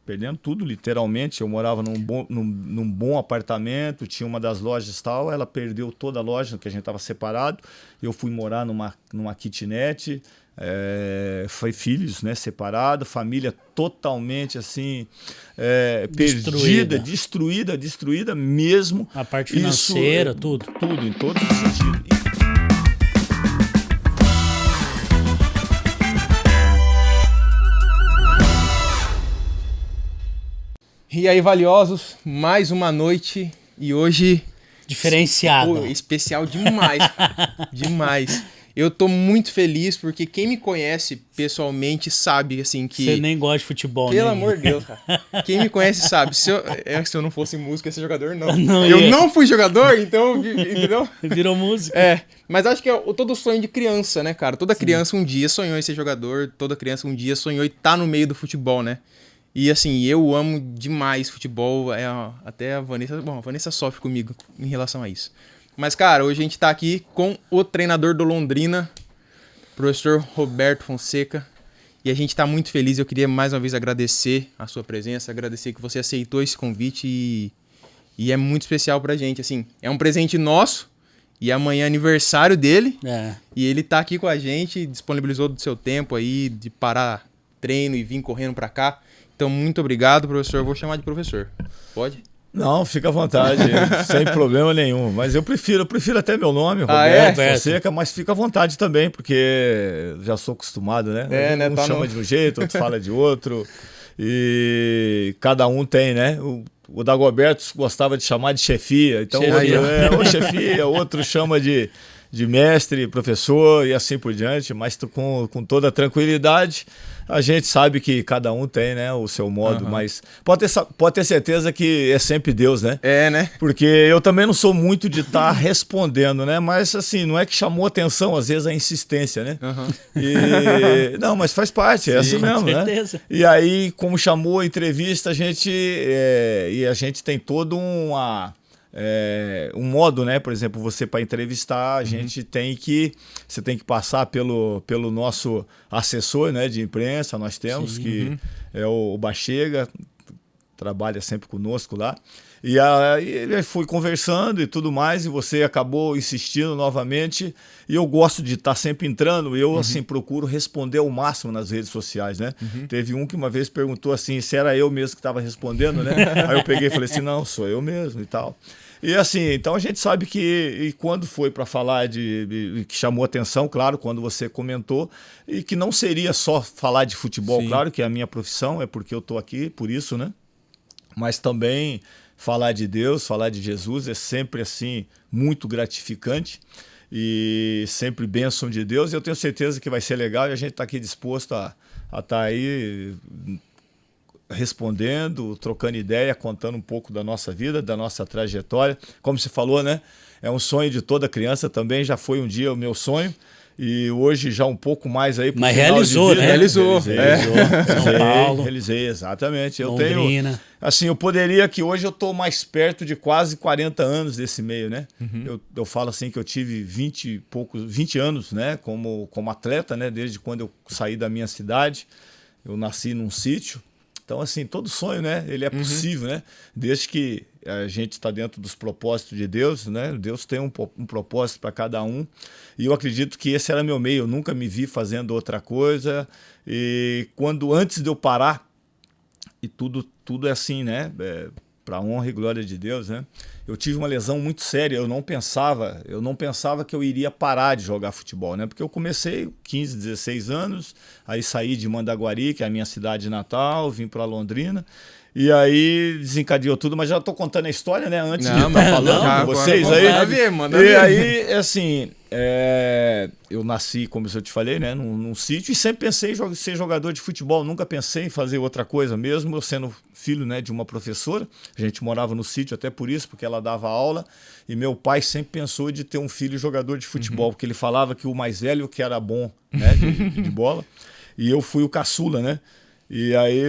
perdendo tudo, literalmente. Eu morava num bom apartamento, tinha uma das lojas e tal, ela perdeu toda a loja, que a gente estava separado. Eu fui morar numa kitnet, foi filhos, né, separado, família totalmente assim, perdida, destruída mesmo. A parte financeira, tudo, em todos os sentidos. E aí, valiosos, mais uma noite e hoje... Diferenciada. Pô, especial demais, demais. Eu tô muito feliz porque quem me conhece pessoalmente sabe, assim, que... Você nem gosta de futebol, Pelo né? amor de Deus, cara. Quem me conhece sabe. Se eu não fosse músico, ia ser jogador, não. Eu não fui jogador, então... Entendeu? Virou música. Mas acho que é todo sonho de criança, né, cara? Toda criança um dia sonhou em ser jogador, toda criança um dia sonhou em estar no meio do futebol, né? E assim, eu amo demais futebol, até a Vanessa... Bom, a Vanessa sofre comigo em relação a isso. Mas, cara, hoje a gente tá aqui com o treinador do Londrina, professor Roberto Fonseca. E a gente tá muito feliz. Eu queria mais uma vez agradecer a sua presença, agradecer que você aceitou esse convite e é muito especial pra gente. Assim, é um presente nosso e amanhã é aniversário dele. E ele tá aqui com a gente, disponibilizou do seu tempo aí de parar treino e vir correndo pra cá. Então, muito obrigado, professor. Eu vou chamar de professor. Pode? Não, fica à vontade, sem problema nenhum. Mas eu prefiro até meu nome, Roberto Fonseca, mas fica à vontade também, porque já sou acostumado, né? Um chama de um jeito, outro fala de outro. E cada um tem, né? O Dagoberto gostava de chamar de chefia, então ou chefia, outro chama de mestre, professor e assim por diante, mas com toda a tranquilidade. A gente sabe que cada um tem, né, o seu modo, mas pode ter certeza que é sempre Deus, né? Né? Porque eu também não sou muito de estar respondendo, né? Mas assim, não é que chamou atenção, às vezes, a insistência, né? Não, mas faz parte, é assim mesmo, certeza. Né? E aí, como chamou a entrevista, a gente tem todo um modo, né? Por exemplo, você para entrevistar, você tem que passar pelo nosso assessor, né, de imprensa, nós temos, que é o Bachega, trabalha sempre conosco lá. E aí ele foi conversando e tudo mais, e você acabou insistindo novamente. E eu gosto de estar sempre entrando, eu assim procuro responder ao máximo nas redes sociais, né? Teve um que uma vez perguntou assim, se era eu mesmo que estava respondendo, né? Aí eu peguei e falei assim, não, sou eu mesmo e tal. E assim, então a gente sabe que quando foi para falar que chamou atenção, claro, quando você comentou, e que não seria só falar de futebol, claro que é a minha profissão, é porque eu estou aqui, por isso, né? Mas também falar de Deus, falar de Jesus é sempre assim muito gratificante e sempre bênção de Deus. E eu tenho certeza que vai ser legal e a gente está aqui disposto a estar aí respondendo, trocando ideia, contando um pouco da nossa vida, da nossa trajetória. Como você falou, né? É um sonho de toda criança também, já foi um dia o meu sonho. E hoje já um pouco mais aí pro Mas final realizou, de vida, né? Realizou. São Paulo. Realizei, exatamente. Londrina. Eu tenho, assim, eu poderia que hoje eu tô mais perto de quase 40 anos desse meio, né? Eu falo assim que eu tive 20 anos, né? Como atleta, né? Desde quando eu saí da minha cidade. Eu nasci num sítio. Então, assim, todo sonho, né? Ele é possível, né? Desde que a gente está dentro dos propósitos de Deus, né? Deus tem um propósito para cada um. E eu acredito que esse era meu meio. Eu nunca me vi fazendo outra coisa. E antes de eu parar, e tudo é assim, né? Para honra e glória de Deus, né? Eu tive uma lesão muito séria, eu não pensava que eu iria parar de jogar futebol, né? Porque eu comecei 15, 16 anos, aí saí de Mandaguari, que é a minha cidade natal, vim para Londrina, e aí desencadeou tudo, mas já estou contando a história, né? Antes de estar falando com vocês aí. Manda ver. Aí, assim, eu nasci, como eu te falei, né? Num sítio, e sempre pensei em ser jogador de futebol, nunca pensei em fazer outra coisa mesmo, eu sendo filho, né, de uma professora. A gente morava no sítio até por isso, porque ela dava aula, e meu pai sempre pensou de ter um filho jogador de futebol, porque ele falava que o mais velho que era bom, né, de bola, e eu fui o caçula, né? E aí,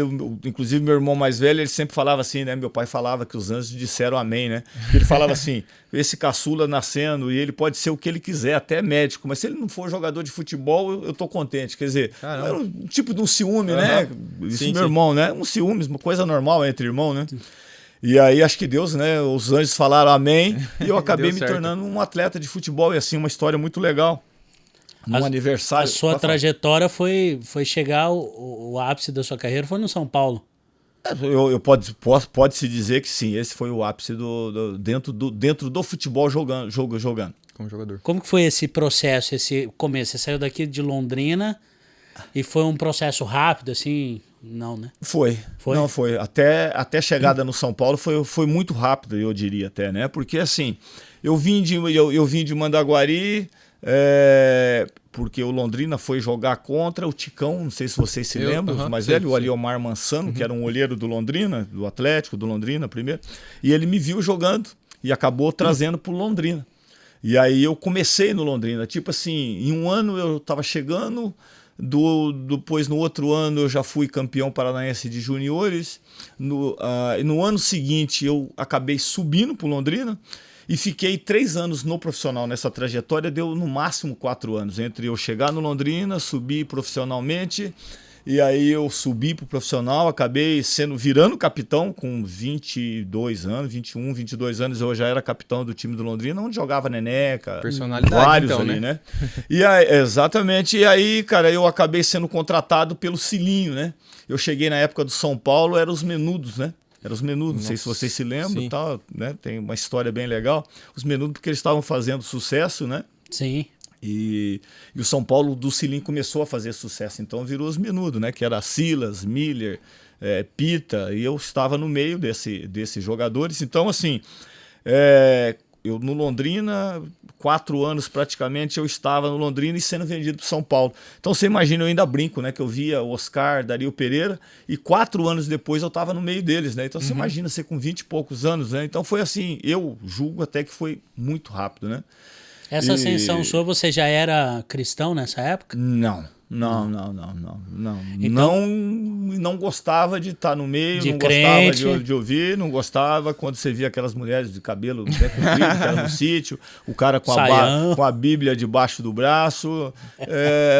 inclusive, meu irmão mais velho, ele sempre falava assim, né? Meu pai falava que os anjos disseram amém, né? Ele falava assim, esse caçula nascendo, e ele pode ser o que ele quiser, até médico, mas se ele não for jogador de futebol, eu tô contente. Quer dizer, era um tipo de um ciúme, né? Isso, sim, meu irmão, né? Um ciúme, uma coisa normal entre irmão, né? E aí, acho que Deus, né? Os anjos falaram amém, e eu acabei me tornando um atleta de futebol, e assim, uma história muito legal. No aniversário. A sua trajetória foi chegar o ápice da sua carreira foi no São Paulo. Pode-se dizer que sim, esse foi o ápice dentro do futebol jogando. Como jogador. Como que foi esse processo, esse começo? Você saiu daqui de Londrina e foi um processo rápido, assim? Não, né? Foi. Não, foi. Até a chegada no São Paulo foi muito rápido, eu diria até, né? Porque assim, eu vim de Mandaguari... porque o Londrina foi jogar contra o Ticão, não sei se vocês se lembram, os mais velhos, o Aliomar Mansano, que era um olheiro do Londrina, do Atlético, do Londrina primeiro, e ele me viu jogando e acabou trazendo para o Londrina. E aí eu comecei no Londrina, tipo assim, em um ano eu estava chegando, depois no outro ano eu já fui campeão paranaense de juniores, no ano seguinte eu acabei subindo para o Londrina, e fiquei 3 anos no profissional nessa trajetória, deu no máximo 4 anos, entre eu chegar no Londrina, subir profissionalmente, e aí eu subi pro profissional, acabei virando capitão com 22 anos, 21, 22 anos, eu já era capitão do time do Londrina, onde jogava Neneca, vários então, ali, né? E aí, exatamente, e aí, cara, eu acabei sendo contratado pelo Cilinho, né? Eu cheguei na época do São Paulo, eram os Menudos, né? Eram os Menudos, não sei se vocês se lembram, tal, né? Tem uma história bem legal. Os Menudos porque eles estavam fazendo sucesso, né? Sim. E o São Paulo do Cilim começou a fazer sucesso, então virou os Menudos, né? Que era Silas, Miller, Pita, e eu estava no meio desses jogadores. Então, assim, eu no Londrina, 4 anos praticamente, eu estava no Londrina e sendo vendido para São Paulo. Então você imagina, eu ainda brinco, né? Que eu via o Oscar, Dario Pereira, e 4 anos depois eu estava no meio deles, né? Então você imagina, você com 20 e poucos anos, né? Então foi assim, eu julgo até que foi muito rápido, né? Essa ascensão sua, você já era cristão nessa época? Não. Então, não gostava de estar no meio, não gostava de ouvir, não gostava quando você via aquelas mulheres de cabelo comprido, que era no sítio, o cara com a Bíblia debaixo do braço.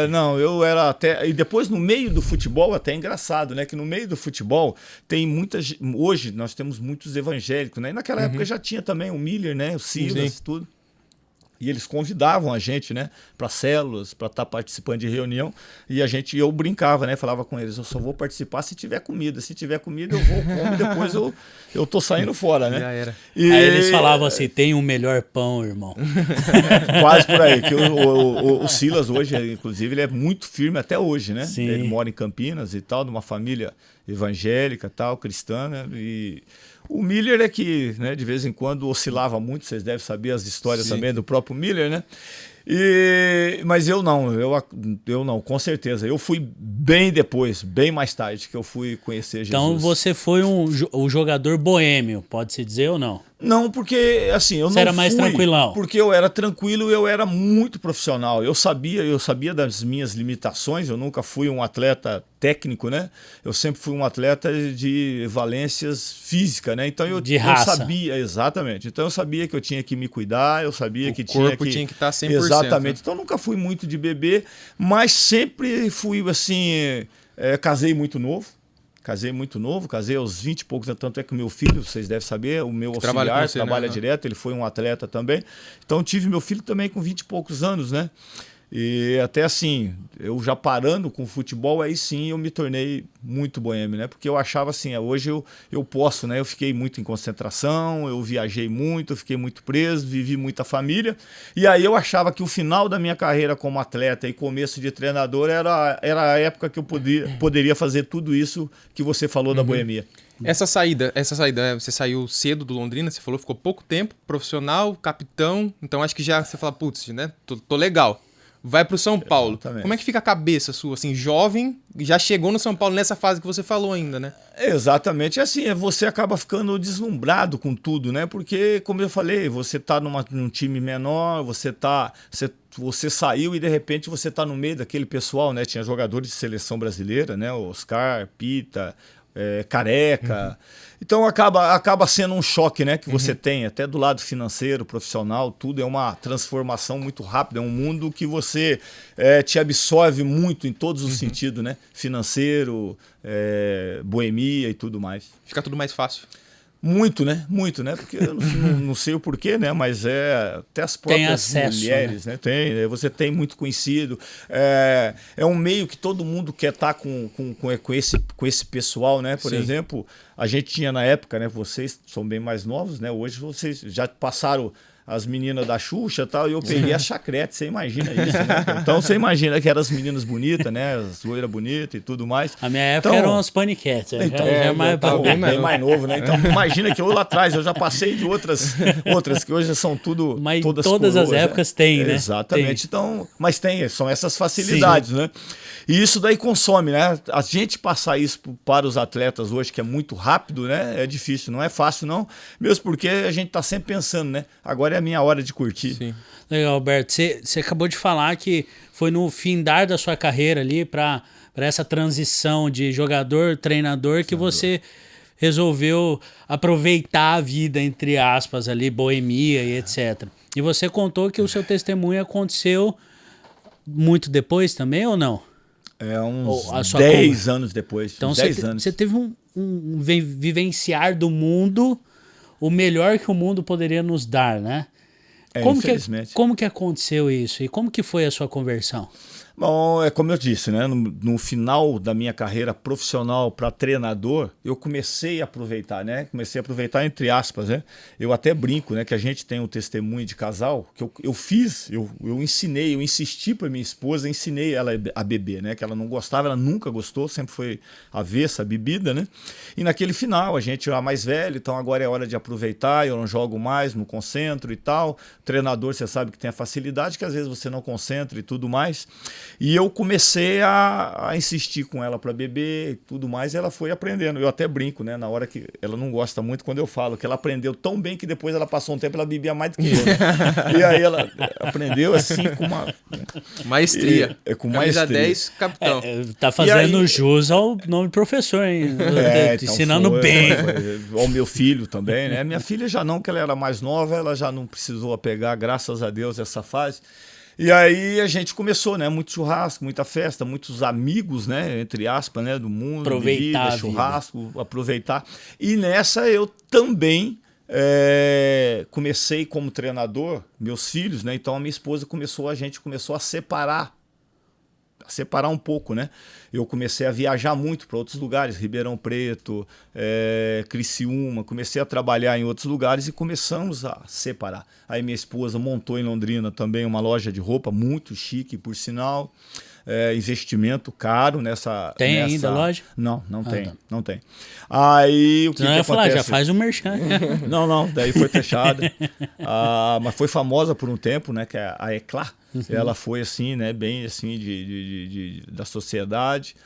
Não, eu era até... E depois no meio do futebol, até engraçado, né? Que no meio do futebol tem muitas... Hoje nós temos muitos evangélicos, né? E naquela época já tinha também o Miller, né? O Silas, tudo. E eles convidavam a gente, né, para células, para estar participando de reunião. E eu brincava, né, falava com eles, eu só vou participar se tiver comida. Se tiver comida, eu vou, como, depois eu tô saindo fora, né? Já era. Aí eles falavam assim, tem um melhor pão, irmão. Quase por aí. Que o Silas hoje, inclusive, ele é muito firme até hoje, né? Sim. Ele mora em Campinas e tal, numa família evangélica, tal, cristã, né? E o Miller é que, né, de vez em quando oscilava muito, vocês devem saber as histórias também do próprio Miller, né? Mas eu não, com certeza. Eu fui bem depois, bem mais tarde, que eu fui conhecer Jesus. Então você foi um jogador boêmio, pode-se dizer ou não? Não, porque assim, eu Você era mais tranquilão. Porque eu era tranquilo e eu era muito profissional. Eu sabia das minhas limitações, eu nunca fui um atleta técnico, né? Eu sempre fui um atleta de valências físicas, né? Então eu sabia, exatamente. Então eu sabia que eu tinha que me cuidar, eu sabia que tinha que estar 100%. Exatamente. Né? Então eu nunca fui muito de beber, mas sempre fui assim, casei muito novo, casei aos 20 e poucos, tanto é que o meu filho, vocês devem saber, o meu auxiliar trabalha direto, ele foi um atleta também. Então tive meu filho também com 20 e poucos anos, né? E até assim, eu já parando com o futebol, aí sim eu me tornei muito boêmio, né? Porque eu achava assim, hoje eu posso, né? Eu fiquei muito em concentração, eu viajei muito, eu fiquei muito preso, vivi muita família. E aí eu achava que o final da minha carreira como atleta e começo de treinador era a época que eu poderia fazer tudo isso que você falou da boemia. Essa saída, você saiu cedo do Londrina, você falou, ficou pouco tempo, profissional, capitão, então acho que já você fala, putz, né? Tô legal. vai pro São Paulo. Exatamente. Como é que fica a cabeça sua, assim, jovem, já chegou no São Paulo nessa fase que você falou ainda, né? Exatamente, assim, você acaba ficando deslumbrado com tudo, né? Porque, como eu falei, você tá num time menor, você saiu e de repente você tá no meio daquele pessoal, né? Tinha jogadores de seleção brasileira, né? Oscar, Pita, Careca. Então acaba sendo um choque, né? Que você tem, até do lado financeiro, profissional, tudo é uma transformação muito rápida. É um mundo que você te absorve muito em todos os sentidos, né? Financeiro, boemia e tudo mais. Fica tudo mais fácil. Muito, né? Muito, né? Porque eu não sei o porquê, né? Mas até as próprias acesso, mulheres, né? Você tem muito conhecido. É um meio que todo mundo quer estar com esse pessoal, né? Por exemplo, a gente tinha na época, né? Vocês são bem mais novos, né? Hoje vocês já passaram as meninas da Xuxa e tal, e eu peguei a Chacrete, você imagina isso, né? Então você imagina que eram as meninas bonitas, né? As loiras bonitas e tudo mais. A minha época eram as Paniquetes. Então, bem mais novo, né? Então imagina que eu lá atrás eu já passei de outras que hoje são tudo mas todas todas coroas, as épocas tem, né? Exatamente. Então, mas são essas facilidades, né? E isso daí consome, né? A gente passar isso para os atletas hoje, que é muito rápido, né? É difícil, não é fácil não, mesmo porque a gente tá sempre pensando, né? Agora é a minha hora de curtir. Sim. Legal, Alberto. Você acabou de falar que foi no findar da sua carreira ali para essa transição de jogador, treinador, que você resolveu aproveitar a vida, entre aspas, ali, boemia e etc. E você contou que o seu testemunho aconteceu muito depois também, ou não? Uns 10 anos depois. Então anos. Você teve um vivenciar do mundo o melhor que o mundo poderia nos dar, né? Infelizmente. Como que aconteceu isso? E como que foi a sua conversão? Bom, é como eu disse, né? No final da minha carreira profissional para treinador, eu comecei a aproveitar, né? Comecei a aproveitar entre aspas, né? Eu até brinco, né? Que a gente tem um testemunho de casal que eu fiz, eu ensinei, eu insisti para minha esposa, ensinei ela a beber, né? Que ela não gostava, ela nunca gostou, sempre foi avessa a bebida, né? E naquele final, a gente é mais velho, então agora é hora de aproveitar, eu não jogo mais, não concentro e tal. Treinador, você sabe que tem a facilidade que às vezes você não concentra e tudo mais. E eu comecei a insistir com ela para beber e tudo mais, e ela foi aprendendo. Eu até brinco, né? Na hora que ela não gosta muito quando eu falo, que ela aprendeu tão bem que depois ela passou um tempo, ela bebia mais do que eu. Né? E aí ela aprendeu assim com uma maestria. Com Camisa maestria. 10, capitão. Tá fazendo jus ao nome professor, hein? Então ensinando bem. Ao meu filho também, né? Minha filha já não, que ela era mais nova, ela já não precisou pegar, graças a Deus, essa fase. E aí a gente começou, né? Muito churrasco, muita festa, muitos amigos, né? Entre aspas, né? Do mundo, aproveitar bebida, churrasco, aproveitar. E nessa eu também comecei como treinador, meus filhos, né? Então a minha esposa a gente começou a separar um pouco, né? Eu comecei a viajar muito para outros lugares, Ribeirão Preto, Criciúma, comecei a trabalhar em outros lugares e começamos a separar. Aí minha esposa montou em Londrina também uma loja de roupa muito chique, por sinal. Investimento caro nessa... Tem ainda a loja? Não tem, tá. Não tem. Aí o que acontece? Falar, já faz o merchan. Não, daí foi fechada. Mas foi famosa por um tempo, né? Que é a Eclat. Ela foi assim, né? Bem assim da sociedade.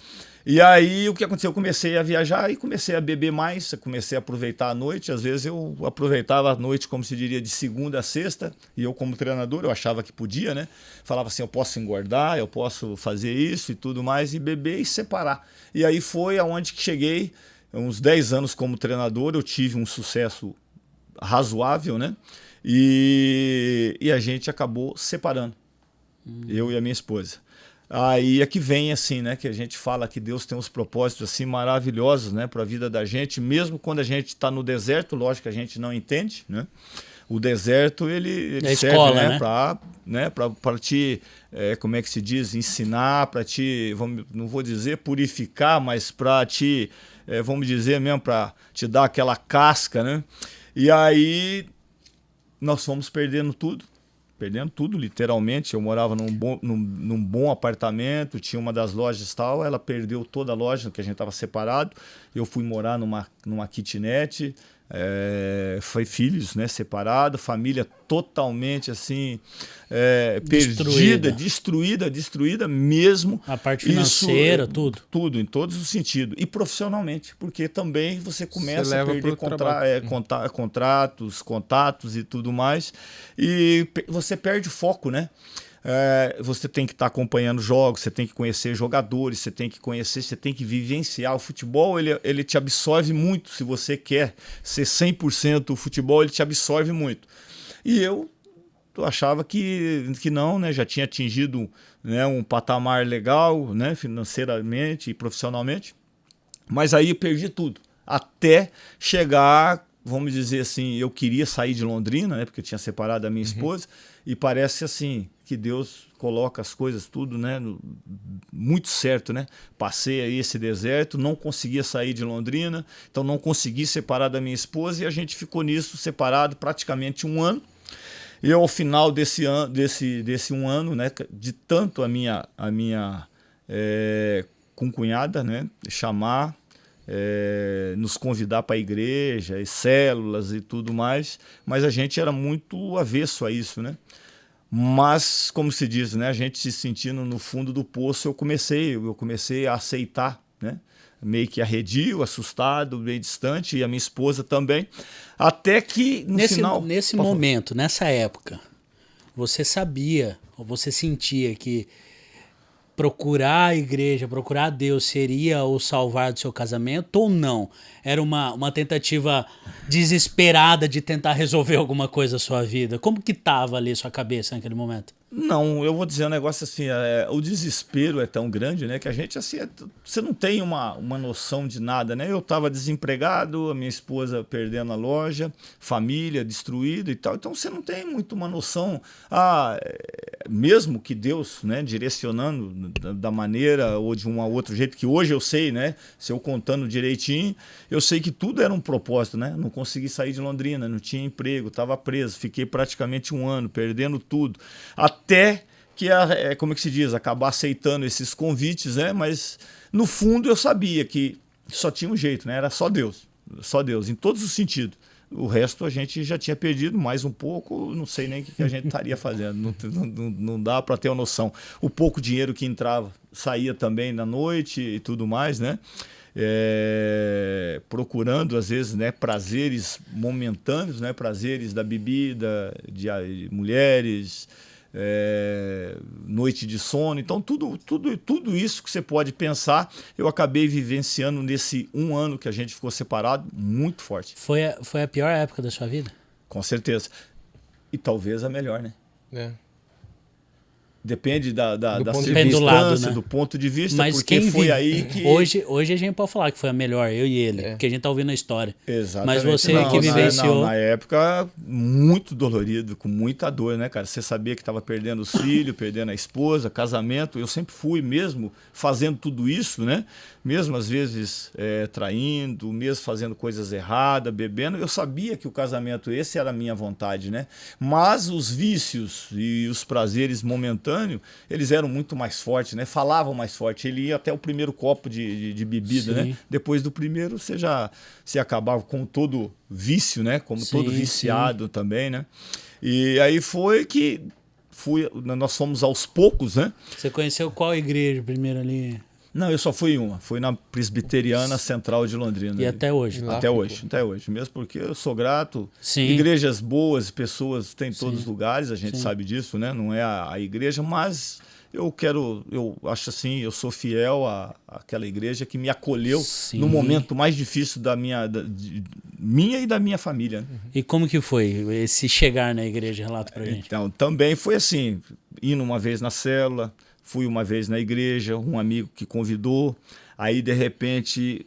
E aí o que aconteceu? Eu comecei a viajar e comecei a beber mais, comecei a aproveitar a noite. Às vezes eu aproveitava a noite, como se diria, de segunda a sexta, e eu como treinador, eu achava que podia, né? Falava assim, eu posso engordar, eu posso fazer isso e tudo mais, e beber e separar. E aí foi aonde que cheguei, uns 10 anos como treinador, eu tive um sucesso razoável, né? E a gente acabou separando, eu e a minha esposa. Aí é que vem assim, né, que a gente fala que Deus tem uns propósitos assim maravilhosos, né, para a vida da gente, mesmo quando a gente está no deserto, lógico que a gente não entende, né? O deserto ele serve, escola, né, para te, como é que se diz, ensinar, para te, não vou dizer purificar, mas para te, vamos dizer mesmo, para te dar aquela casca, né? E aí nós fomos perdendo tudo literalmente. Eu morava num bom apartamento, tinha uma das lojas e tal, ela perdeu toda a loja, que a gente estava separado. Eu fui morar numa kitnet, Foi filhos, né, separados, família totalmente assim, perdida, destruída mesmo. A parte financeira, tudo. Tudo, em todos os sentidos. E profissionalmente, porque também você começa a perder contatos e tudo mais. E você perde o foco, né? Você tem que estar acompanhando jogos, você tem que conhecer jogadores, você tem que vivenciar. O futebol, ele te absorve muito. Se você quer ser 100% o futebol, ele te absorve muito. E eu achava que não, né? Já tinha atingido, né, um patamar legal, né, financeiramente e profissionalmente, mas aí eu perdi tudo. Até chegar, vamos dizer assim, eu queria sair de Londrina, né, porque eu tinha separado da minha esposa, e parece assim que Deus coloca as coisas tudo, né, muito certo, né? Passei aí esse deserto, não conseguia sair de Londrina, então não consegui separar da minha esposa, e a gente ficou nisso separado praticamente 1 ano. E ao final desse um ano, né, de tanto a minha concunhada, né, chamar, nos convidar para a igreja, e células e tudo mais, mas a gente era muito avesso a isso, né? Mas, como se diz, né, a gente se sentindo no fundo do poço, eu comecei a aceitar, né? Meio que arredio, assustado, meio distante, e a minha esposa também, até que no final... Nesse momento, nessa época, você sabia, ou você sentia que procurar a igreja, procurar Deus seria o salvar do seu casamento ou não? Era uma tentativa desesperada de tentar resolver alguma coisa na sua vida? Como que tava ali sua cabeça naquele momento? Não, eu vou dizer um negócio assim, o desespero é tão grande, né, que a gente, assim, você não tem uma noção de nada, né? Eu estava desempregado, a minha esposa perdendo a loja, família destruída e tal, então você não tem muito uma noção, mesmo que Deus, né, direcionando da maneira ou de um outro jeito, que hoje eu sei, né, se eu contando direitinho, eu sei que tudo era um propósito, né? Não consegui sair de Londrina, não tinha emprego, estava preso, fiquei praticamente 1 ano, perdendo tudo. Até que, como é que se diz, acabar aceitando esses convites, né? Mas no fundo eu sabia que só tinha um jeito, né? Era só Deus, em todos os sentidos. O resto a gente já tinha perdido mais um pouco, não sei nem o que a gente estaria fazendo, não dá para ter uma noção. O pouco dinheiro que entrava saía também na noite e tudo mais, né? Procurando às vezes, né, prazeres momentâneos, né, prazeres da bebida, de mulheres, noite de sono, então tudo isso que você pode pensar, eu acabei vivenciando nesse 1 ano que a gente ficou separado, muito forte. Foi a pior época da sua vida? Com certeza. E talvez a melhor, né? Depende da circunstância, né? Do ponto de vista, mas porque foi aí que... Hoje a gente pode falar que foi a melhor, eu e ele, porque a gente tá ouvindo a história. Exatamente. Mas você que vivenciou... Na época, muito dolorido, com muita dor, né, cara? Você sabia que estava perdendo os filhos, perdendo a esposa, casamento. Eu sempre fui mesmo fazendo tudo isso, né? Mesmo às vezes traindo, mesmo fazendo coisas erradas, bebendo. Eu sabia que o casamento, esse era a minha vontade, né? Mas os vícios e os prazeres momentâneos, eles eram muito mais fortes, né? Falavam mais forte. Ele ia até o primeiro copo de bebida, né? Depois do primeiro, você acabava com todo vício, né? Como todo viciado também, né? E aí foi que nós fomos aos poucos, né? Você conheceu qual igreja primeiro ali? Não, eu só fui uma. Fui na Presbiteriana Central de Londrina. E até hoje? Até hoje. Mesmo porque eu sou grato. Sim. Igrejas boas, pessoas tem em todos os lugares, a gente sabe disso, né? Não é a igreja, mas eu acho assim, eu sou fiel àquela igreja que me acolheu no momento mais difícil minha e da minha família. Né? E como que foi esse chegar na igreja? Relata pra gente. Então, também foi assim, indo uma vez na célula, fui uma vez na igreja, um amigo que convidou, aí de repente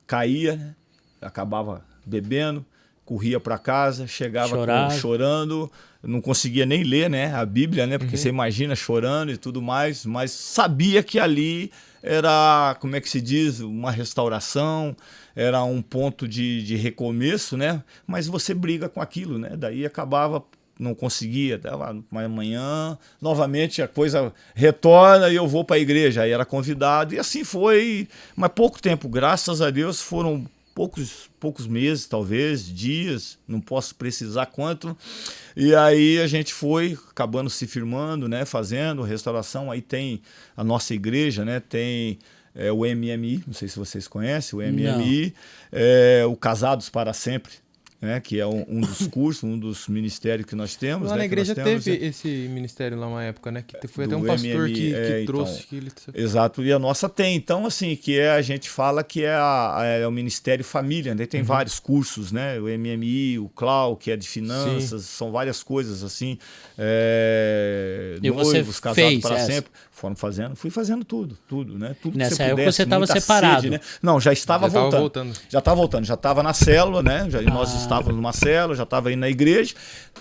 caía, né? Acabava bebendo, corria para casa, chegava chorando, não conseguia nem ler, né, a Bíblia, né, porque você imagina chorando e tudo mais, mas sabia que ali era, como é que se diz, uma restauração, era um ponto de recomeço, né, mas você briga com aquilo, né, daí acabava... Não conseguia, mas amanhã novamente a coisa retorna e eu vou para a igreja. Aí era convidado e assim foi, mas pouco tempo, graças a Deus foram poucos meses, talvez, dias, não posso precisar quanto. E aí a gente foi acabando se firmando, né, fazendo restauração. Aí tem a nossa igreja, né, tem o MMI, não sei se vocês conhecem, o MMI, o Casados para Sempre, né, que é um dos cursos, um dos ministérios que nós temos. Lá né, na igreja temos, teve esse ministério lá uma época, né? Que foi até um do pastor MMI, que trouxe. Então, exato, e a nossa tem. Então, assim, a gente fala que é o Ministério Família, né? Tem vários cursos, né? O MMI, o CLAU, que é de finanças, são várias coisas, assim. E Noivos, você casados fez para essa? sempre. Fui fazendo tudo, né? Tudo Nessa que você época pudesse, você estava muita separado. sede, né? Não, já estava voltando. Já estava voltando, já estava na célula, né? Nós estávamos numa célula, já estava indo na igreja.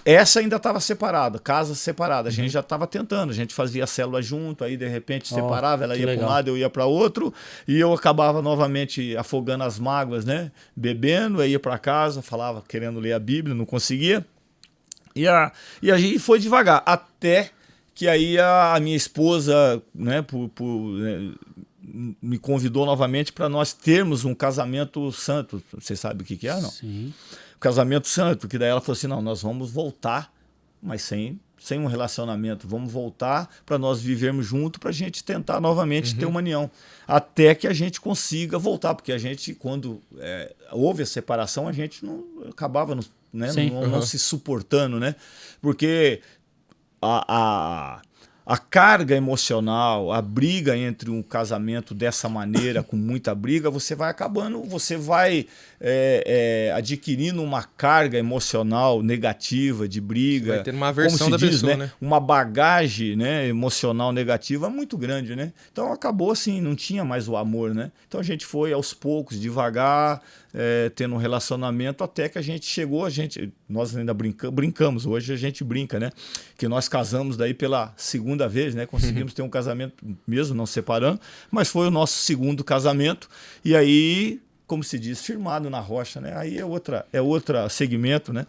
Essa ainda estava separada, casa separada. A gente já estava tentando, a gente fazia a célula junto, aí de repente separava, ela ia para um lado, eu ia para outro, e eu acabava novamente afogando as mágoas, né? Bebendo, aí ia para casa, falava querendo ler a Bíblia, não conseguia. E a gente foi devagar, até que aí a minha esposa, né, me convidou novamente para nós termos um casamento santo. Você sabe o que é, não? Sim. Casamento santo, que daí ela falou assim, não, nós vamos voltar, mas sem um relacionamento, vamos voltar para nós vivermos junto, para a gente tentar novamente ter uma união, até que a gente consiga voltar, porque a gente, quando houve a separação, a gente não acabava né, não se suportando, né? Porque a carga emocional, a briga entre um casamento dessa maneira, com muita briga, você vai acabando, você vai adquirindo uma carga emocional negativa de briga. Vai tendo uma aversão da pessoa, né? Uma bagagem, né, emocional negativa muito grande, né? Então acabou assim, não tinha mais o amor, né? Então a gente foi aos poucos, devagar, tendo um relacionamento, até que a gente chegou, nós ainda brincamos, hoje a gente brinca, né? Que nós casamos daí pela segunda vez, né? Conseguimos ter um casamento mesmo, não separando, mas foi o nosso segundo casamento, e aí, como se diz, firmado na rocha, né? Aí é outro segmento, né?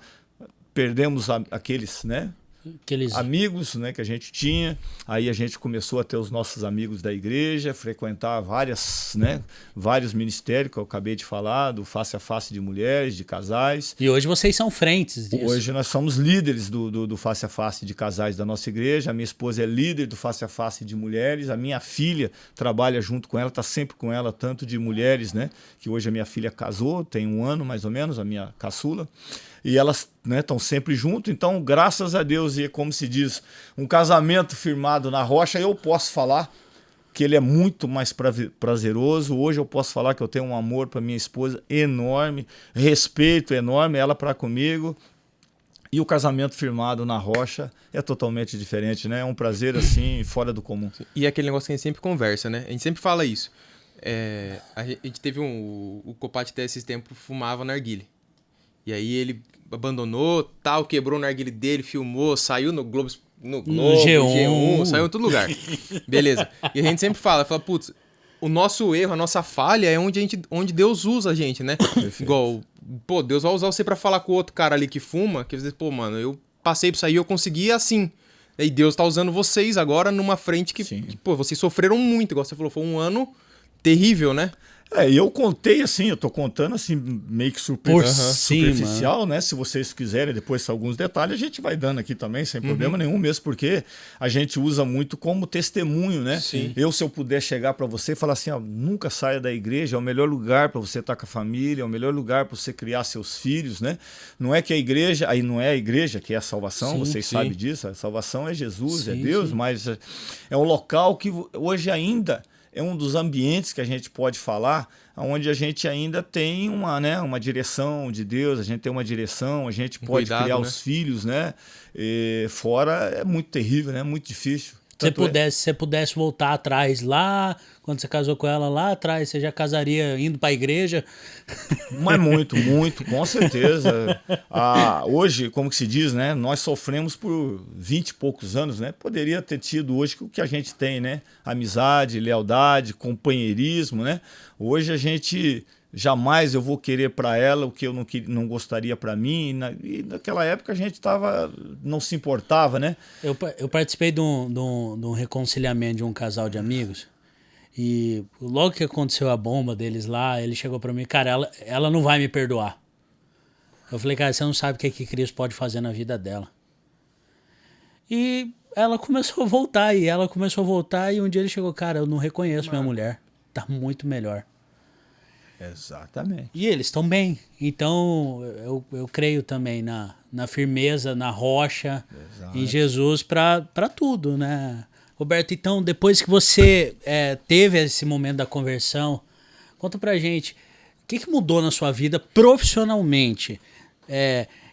Perdemos aqueles, né? Amigos, né, que a gente tinha, aí a gente começou a ter os nossos amigos da igreja, frequentar vários ministérios que eu acabei de falar, do Face a Face de mulheres, de casais. E hoje vocês são frentes disso. Hoje nós somos líderes do Face a Face de casais da nossa igreja, a minha esposa é líder do Face a Face de mulheres, a minha filha trabalha junto com ela, está sempre com ela, tanto de mulheres, né, que hoje a minha filha casou, tem 1 ano mais ou menos, a minha caçula, e elas estão sempre juntos, então graças a Deus, e como se diz, um casamento firmado na rocha, eu posso falar que ele é muito mais prazeroso. Hoje eu posso falar que eu tenho um amor para minha esposa enorme, respeito enorme, ela para comigo, e o casamento firmado na rocha é totalmente diferente, né? É um prazer assim, fora do comum. E é aquele negócio que a gente sempre conversa, né? A gente sempre fala isso. A gente teve o Copati até esses tempos fumava narguilé. E aí ele abandonou, tal, quebrou o narguilé dele, filmou, saiu no Globo, G1, saiu em todo lugar. Beleza. E a gente sempre fala, putz, o nosso erro, a nossa falha é onde Deus usa a gente, né? Igual, pô, Deus vai usar você pra falar com o outro cara ali que fuma, que às vezes, pô, mano, eu passei por isso aí, eu consegui assim. E Deus tá usando vocês agora numa frente que pô, vocês sofreram muito, igual você falou, foi um ano terrível, né? E eu contei assim, eu tô contando assim, meio que superficial, né? Se vocês quiserem, depois alguns detalhes, a gente vai dando aqui também, sem problema nenhum, mesmo porque a gente usa muito como testemunho, né? Sim. Se eu puder chegar para você e falar assim, ó, nunca saia da igreja, é o melhor lugar para você estar com a família, é o melhor lugar para você criar seus filhos, né? Não é que a igreja, aí não é a igreja que é a salvação, vocês sabem disso, a salvação é Jesus, é Deus, mas é um local que hoje ainda é um dos ambientes que a gente pode falar, onde a gente ainda tem uma direção de Deus, a gente tem uma direção, a gente pode criar os filhos, né? E fora é muito terrível, né? Muito difícil. Se você pudesse voltar atrás lá, quando você casou com ela lá atrás, você já casaria indo para a igreja? Mas muito, com certeza. Hoje, como que se diz, né? Nós sofremos por 20 e poucos anos, né? Poderia ter tido hoje o que a gente tem, né? Amizade, lealdade, companheirismo, né? Hoje a gente... Jamais eu vou querer para ela o que eu não gostaria para mim. E naquela época a gente não se importava, né? Eu participei de um reconciliamento de um casal de amigos. E logo que aconteceu a bomba deles lá, ele chegou pra mim, cara, ela não vai me perdoar. Eu falei, cara, você não sabe o que Cristo pode fazer na vida dela. E ela começou a voltar, e um dia ele chegou, cara, eu não reconheço minha mulher, tá muito melhor. Exatamente. E eles estão bem. Então, eu creio também na firmeza, na rocha, em Jesus para tudo, né? Roberto, então, depois que você teve esse momento da conversão, conta pra gente, o que mudou na sua vida profissionalmente?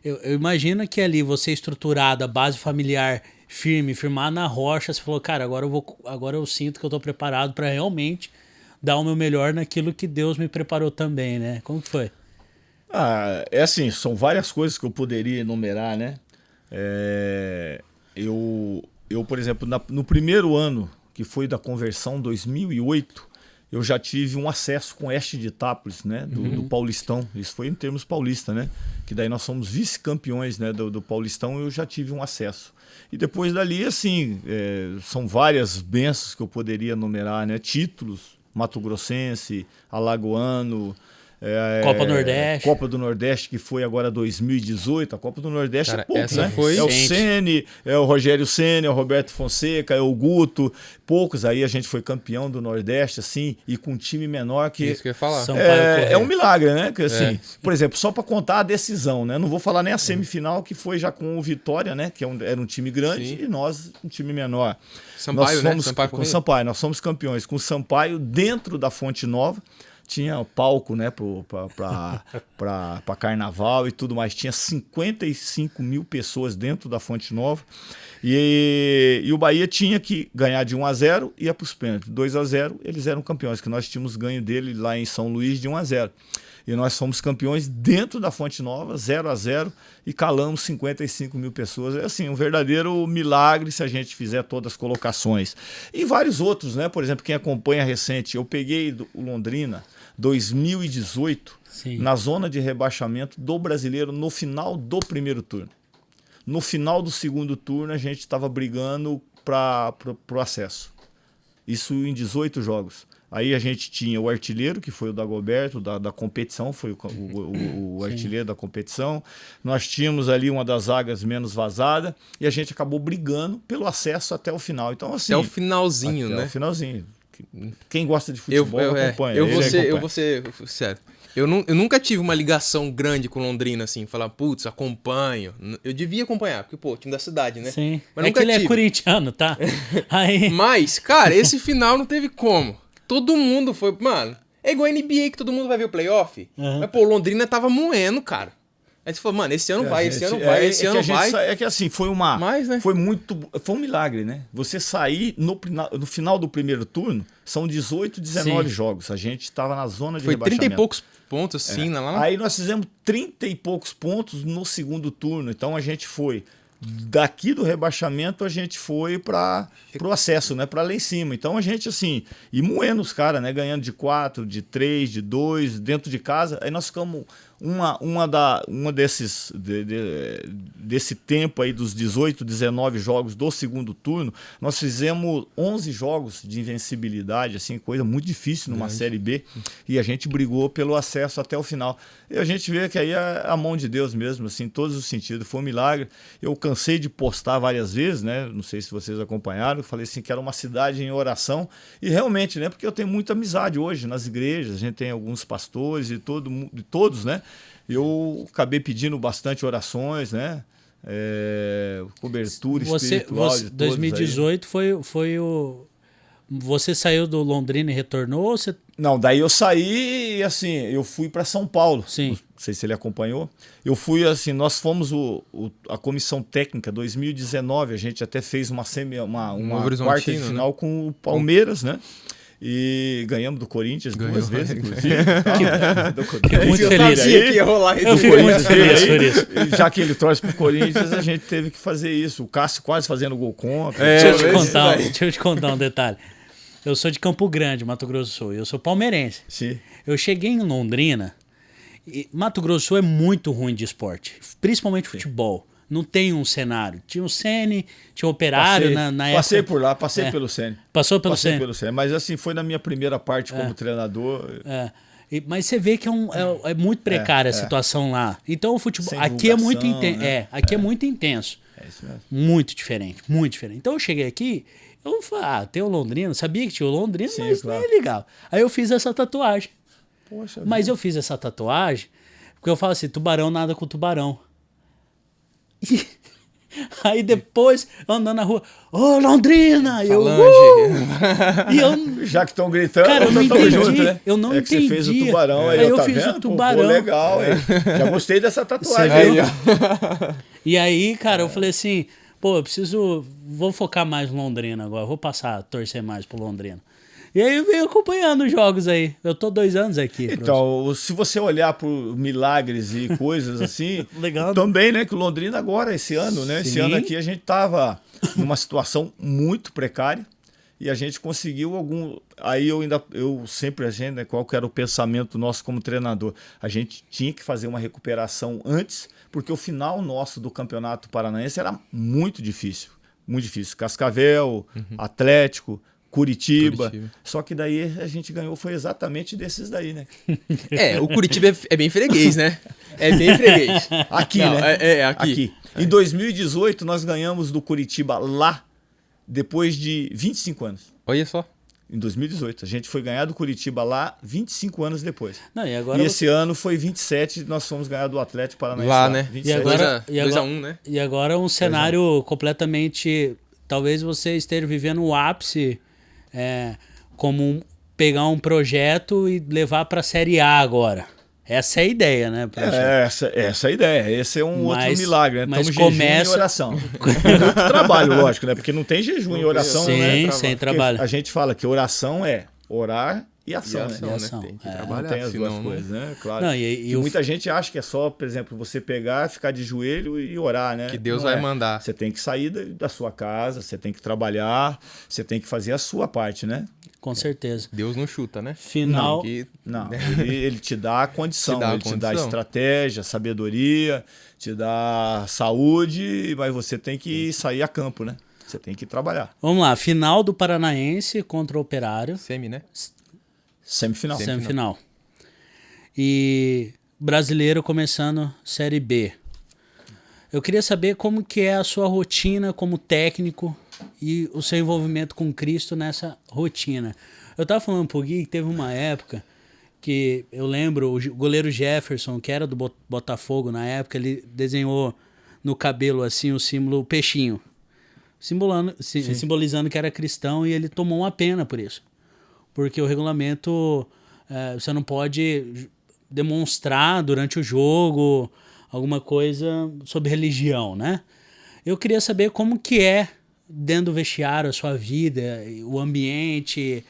Eu imagino que ali você estruturado, a base familiar firme, firmar na rocha, você falou, cara, agora eu sinto que eu tô preparado para realmente dar o meu melhor naquilo que Deus me preparou também, né? Como que foi? É assim, são várias coisas que eu poderia enumerar, né? Eu, por exemplo, no primeiro ano, que foi da conversão, 2008, eu já tive um acesso com o Oeste de Itápolis, né? Do Paulistão. Isso foi em termos paulista, né? Que daí nós somos vice-campeões, né? do Paulistão, eu já tive um acesso. E depois dali, assim, são várias bênçãos que eu poderia enumerar, né? Títulos, Mato Grossense, Alagoano, Copa Nordeste. Copa do Nordeste, que foi agora 2018. A Copa do Nordeste, cara, é pouco, essa né? Foi... É o Ceni, é o Rogério Ceni, é o Roberto Fonseca, é o Guto. Poucos aí a gente foi campeão do Nordeste, assim, e com um time menor que... Isso que eu ia falar. É um milagre, né? Que, assim, por exemplo, só para contar a decisão, né? Não vou falar nem a semifinal, que foi já com o Vitória, né? Que era um time grande. Sim. E nós, um time menor. Sampaio, nós fomos, né? Sampaio com o Sampaio, nós somos campeões com o Sampaio dentro da Fonte Nova. Tinha palco, né, para carnaval e tudo mais. Tinha 55 mil pessoas dentro da Fonte Nova. E o Bahia tinha que ganhar de 1-0 e ia para os pênaltis. 2-0, eles eram campeões, que nós tínhamos ganho dele lá em São Luís de 1-0. E nós fomos campeões dentro da Fonte Nova, 0-0, e calamos 55 mil pessoas. É assim, um verdadeiro milagre se a gente fizer todas as colocações. E vários outros, né? Por exemplo, quem acompanha recente, eu peguei o Londrina 2018, sim, na zona de rebaixamento do Brasileiro no final do primeiro turno. No final do segundo turno, a gente estava brigando para o acesso. Isso em 18 jogos. Aí a gente tinha o artilheiro, que foi o Dagoberto, da competição, foi o artilheiro da competição. Nós tínhamos ali uma das zagas menos vazada e a gente acabou brigando pelo acesso até o final. Então, assim, até o finalzinho, né? Até o finalzinho. Quem gosta de futebol acompanha. Eu vou ser sério. Eu nunca tive uma ligação grande com Londrina, assim, falar, putz, acompanho. Eu devia acompanhar, porque, pô, time da cidade, né? Sim. Mas nunca tive. Ele é corintiano, tá? Aí... Mas, cara, esse final não teve como. Todo mundo foi... Mano, é igual a NBA, que todo mundo vai ver o playoff. Uhum. Mas, pô, Londrina tava moendo, cara. Aí você falou, mano, esse ano vai, esse ano vai, esse ano vai. É que assim, foi né? Foi um milagre, né? Você sair no final do primeiro turno, são 18, 19 jogos. A gente estava na zona de rebaixamento. Foi 30 e poucos pontos, assim, lá. Aí nós fizemos 30 e poucos pontos no segundo turno. Então a gente foi... Daqui do rebaixamento a gente foi para o acesso, né? Para lá em cima. Então a gente, assim, e moendo os caras, né? Ganhando de 4, de 3, de 2, dentro de casa. Aí nós ficamos desse tempo aí dos 18, 19 jogos do segundo turno, nós fizemos 11 jogos de invencibilidade, assim, coisa muito difícil numa Série B, e a gente brigou pelo acesso até o final. E a gente vê que aí é a mão de Deus mesmo, assim, em todos os sentidos. Foi um milagre. Eu cansei de postar várias vezes, né? Não sei se vocês acompanharam, eu falei assim que era uma cidade em oração, e realmente, né? Porque eu tenho muita amizade hoje nas igrejas, a gente tem alguns pastores e todos, né? Eu acabei pedindo bastante orações, né? Cobertura espiritual de todos. 2018 aí. foi o... Você saiu do Londrina e retornou? Ou você... Não, daí eu saí e assim, eu fui para São Paulo. Sim. Não sei se ele acompanhou. Eu fui assim, nós fomos a comissão técnica 2019, a gente até fez uma quarta de final, né? Com o Palmeiras, né? E ganhamos do Corinthians 2 vezes, inclusive. Fico muito feliz. Eu fico muito feliz por isso. Já que ele torce pro Corinthians, a gente teve que fazer isso. O Cássio quase fazendo gol contra. Deixa eu te contar um detalhe. Eu sou de Campo Grande, Mato Grosso do Sul. Eu sou palmeirense. Sim. Eu cheguei em Londrina e Mato Grosso do Sul é muito ruim de esporte, principalmente futebol. não tem um cenário. Tinha o Sene, tinha o Operário na época. Passei por lá, passei pelo Sene. Passou pelo Passei Sene. pelo Sene, mas assim, foi na minha primeira parte como treinador. Mas você vê que é muito precária a situação lá. Então o futebol Sem aqui é muito divulgação, intenso. né? Aqui é muito intenso. É isso mesmo. Muito diferente, muito diferente. Então eu cheguei aqui, eu falei, tem o Londrina, sabia que tinha o Londrina, Sim, mas claro. não é legal. Aí eu fiz essa tatuagem. Poxa Mas vida. eu fiz essa tatuagem porque eu falo assim, tubarão nada com tubarão. E aí depois, andando na rua, ô Londrina! E eu, e eu, Já que estão gritando, cara, eu não tamo entendi, junto, né? eu não é que entendi. você fez o tubarão aí, Aí eu tá fiz o vendo? Pô, tubarão. legal, hein? Já gostei dessa tatuagem Você aí, viu? ó. E aí, cara, eu falei assim, pô, vou focar mais no Londrina agora, vou passar a torcer mais pro Londrina. E aí eu venho acompanhando os jogos aí. Eu tô 2 anos aqui. Então, se você olhar por milagres e coisas assim, Legal. também, né, que o Londrina agora, esse ano, né, esse Sim. ano aqui a gente tava numa situação muito precária e a gente conseguiu aí eu sempre agendo, né, qual que era o pensamento nosso como treinador. A gente tinha que fazer uma recuperação antes, porque o final nosso do Campeonato Paranaense era muito difícil. Muito difícil. Cascavel, Atlético, Curitiba. Só que daí a gente ganhou foi exatamente desses daí, né? O Curitiba é bem freguês, né? É bem freguês. Aqui, Não, né? aqui. Em 2018, nós ganhamos do Curitiba lá, depois de 25 anos. Olha só. Em 2018. A gente foi ganhar do Curitiba lá 25 anos depois. Não, e agora esse ano foi 27, nós fomos ganhar do Atlético Paranaense lá, né? 27. E agora, 2-1, né? E agora um cenário completamente... Talvez você esteja vivendo o ápice como pegar um projeto e levar para a Série A agora. Essa é a ideia, né? Essa é a ideia. Esse é um outro milagre, né? Mas Estamos jejum e oração. Muito trabalho, lógico, né? Porque não tem jejum e oração, sim, né? sem trabalho. A gente fala que oração é orar e ação, E ação, né? né? ação. Tem que Não trabalhar, tem as duas senão, coisas, né? Claro. Não, E muita gente acha que é só, por exemplo, você pegar, ficar de joelho e orar, né? Que Deus Não vai mandar. Você tem que sair da sua casa, você tem que trabalhar, você tem que fazer a sua parte, né? Com certeza. Deus não chuta, né? Final. Não, ele te dá a condição, Te dá a ele te dá condição. estratégia, sabedoria, te dá saúde, mas você tem que sair a campo, né? Você tem que trabalhar. Vamos lá, final do Paranaense contra o Operário. Semi, né? Semifinal. Semifinal. E brasileiro começando Série B. Eu queria saber como que é a sua rotina como técnico e o seu envolvimento com Cristo nessa rotina. Eu estava falando pro Gui que teve uma época que eu lembro, o goleiro Jefferson, que era do Botafogo na época, ele desenhou no cabelo assim o símbolo peixinho, simbolizando que era cristão, e ele tomou uma pena por isso. Porque o regulamento, você não pode demonstrar durante o jogo alguma coisa sobre religião, né? Eu queria saber como que é dentro do vestiário a sua vida, o ambiente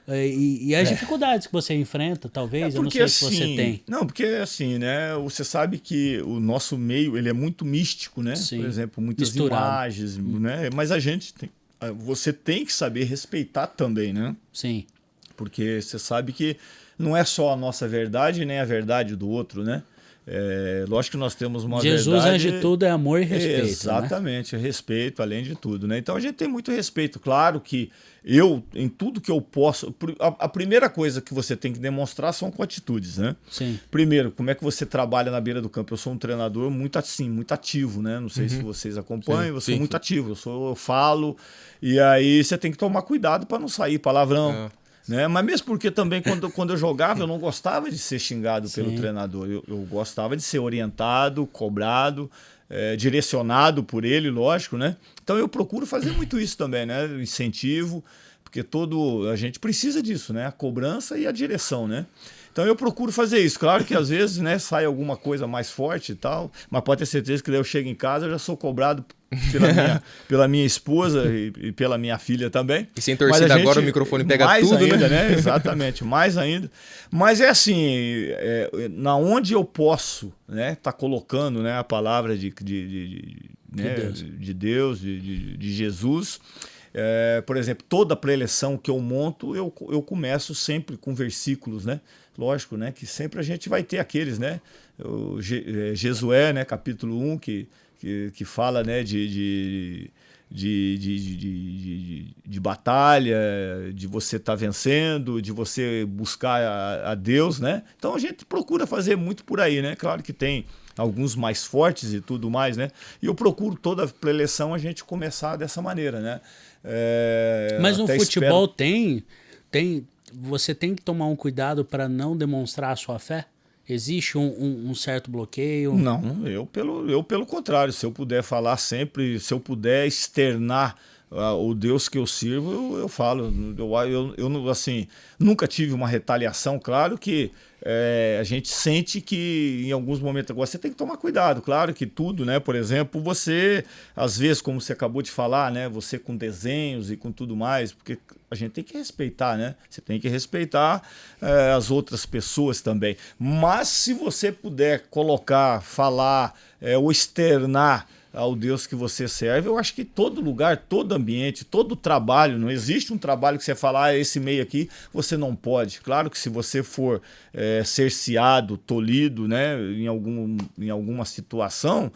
e as dificuldades que você enfrenta, talvez, eu não sei se você tem. Não, porque assim, né? Você sabe que o nosso meio ele é muito místico, né? Sim. Por exemplo, muitas Misturado. imagens, né? Mas você tem que saber respeitar também, né? Sim. Porque você sabe que não é só a nossa verdade, nem a verdade do outro, né? Lógico que nós temos uma Jesus, verdade... antes de tudo, é amor e respeito. Exatamente, respeito, além de tudo, né? Então a gente tem muito respeito. Claro que eu, em tudo que eu posso... A primeira coisa que você tem que demonstrar são com atitudes, né? Sim. Primeiro, como é que você trabalha na beira do campo? Eu sou um treinador muito assim, muito ativo, né? Não sei se vocês acompanham, eu sou muito ativo, eu falo, e aí você tem que tomar cuidado para não sair palavrão. Né? Mas mesmo porque também quando eu jogava eu não gostava de ser xingado pelo treinador, eu gostava de ser orientado, cobrado, direcionado por ele, lógico, né? Então eu procuro fazer muito isso também, né? Incentivo, porque a gente precisa disso, né? A cobrança e a direção, né? Então eu procuro fazer isso. Claro que às vezes, né, sai alguma coisa mais forte e tal, mas pode ter certeza que daí eu chego em casa eu já sou cobrado pela minha esposa e pela minha filha também. E sem torcida agora o microfone pega mais tudo, ainda, né? Exatamente, mais ainda. Mas é assim, na onde eu posso, né, tá colocando, né, a palavra de Deus, de Jesus. Por exemplo, toda preleção que eu monto, eu começo sempre com versículos, né? Lógico, né? Que sempre a gente vai ter aqueles, né? Jesué, né? Capítulo 1, que que fala, né, de batalha, de você estar vencendo, de você buscar a Deus, né? Então a gente procura fazer muito por aí, né? Claro que tem alguns mais fortes e tudo mais, né? E eu procuro toda preleção a gente começar dessa maneira, né? Mas no futebol você tem que tomar um cuidado para não demonstrar a sua fé? Existe um certo bloqueio? Não, eu pelo contrário, se eu puder falar sempre, se eu puder externar o Deus que eu sirvo, eu falo. Eu assim, nunca tive uma retaliação. Claro que a gente sente que em alguns momentos agora você tem que tomar cuidado. Claro que tudo, né? Por exemplo, você, às vezes, como você acabou de falar, né? Você com desenhos e com tudo mais, porque a gente tem que respeitar, né? Você tem que respeitar as outras pessoas também. Mas se você puder colocar, falar ou externar ao Deus que você serve, eu acho que todo lugar, todo ambiente, todo trabalho, não existe um trabalho que você fala, esse meio aqui você não pode. Claro que se você for cerceado, tolhido, né, em alguma situação,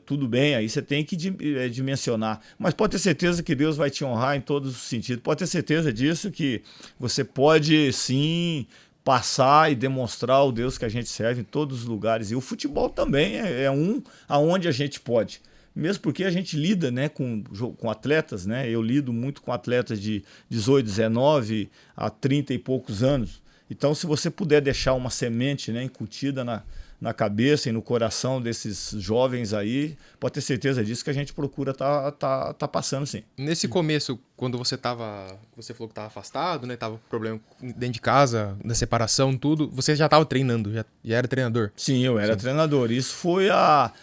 tudo bem, aí você tem que dimensionar. Mas pode ter certeza que Deus vai te honrar em todos os sentidos. Pode ter certeza disso, que você pode sim passar e demonstrar o Deus que a gente serve em todos os lugares. E o futebol também é um aonde a gente pode. Mesmo porque a gente lida, né, com atletas, né? Eu lido muito com atletas de 18, 19 a 30 e poucos anos. Então, se você puder deixar uma semente, né, incutida na cabeça e no coração desses jovens aí, pode ter certeza disso, que a gente procura tá passando, sim. Nesse começo, quando você falou que estava afastado, né, tava com problema dentro de casa, da separação, tudo, você já estava treinando, já era treinador? Sim, eu era treinador. Isso foi há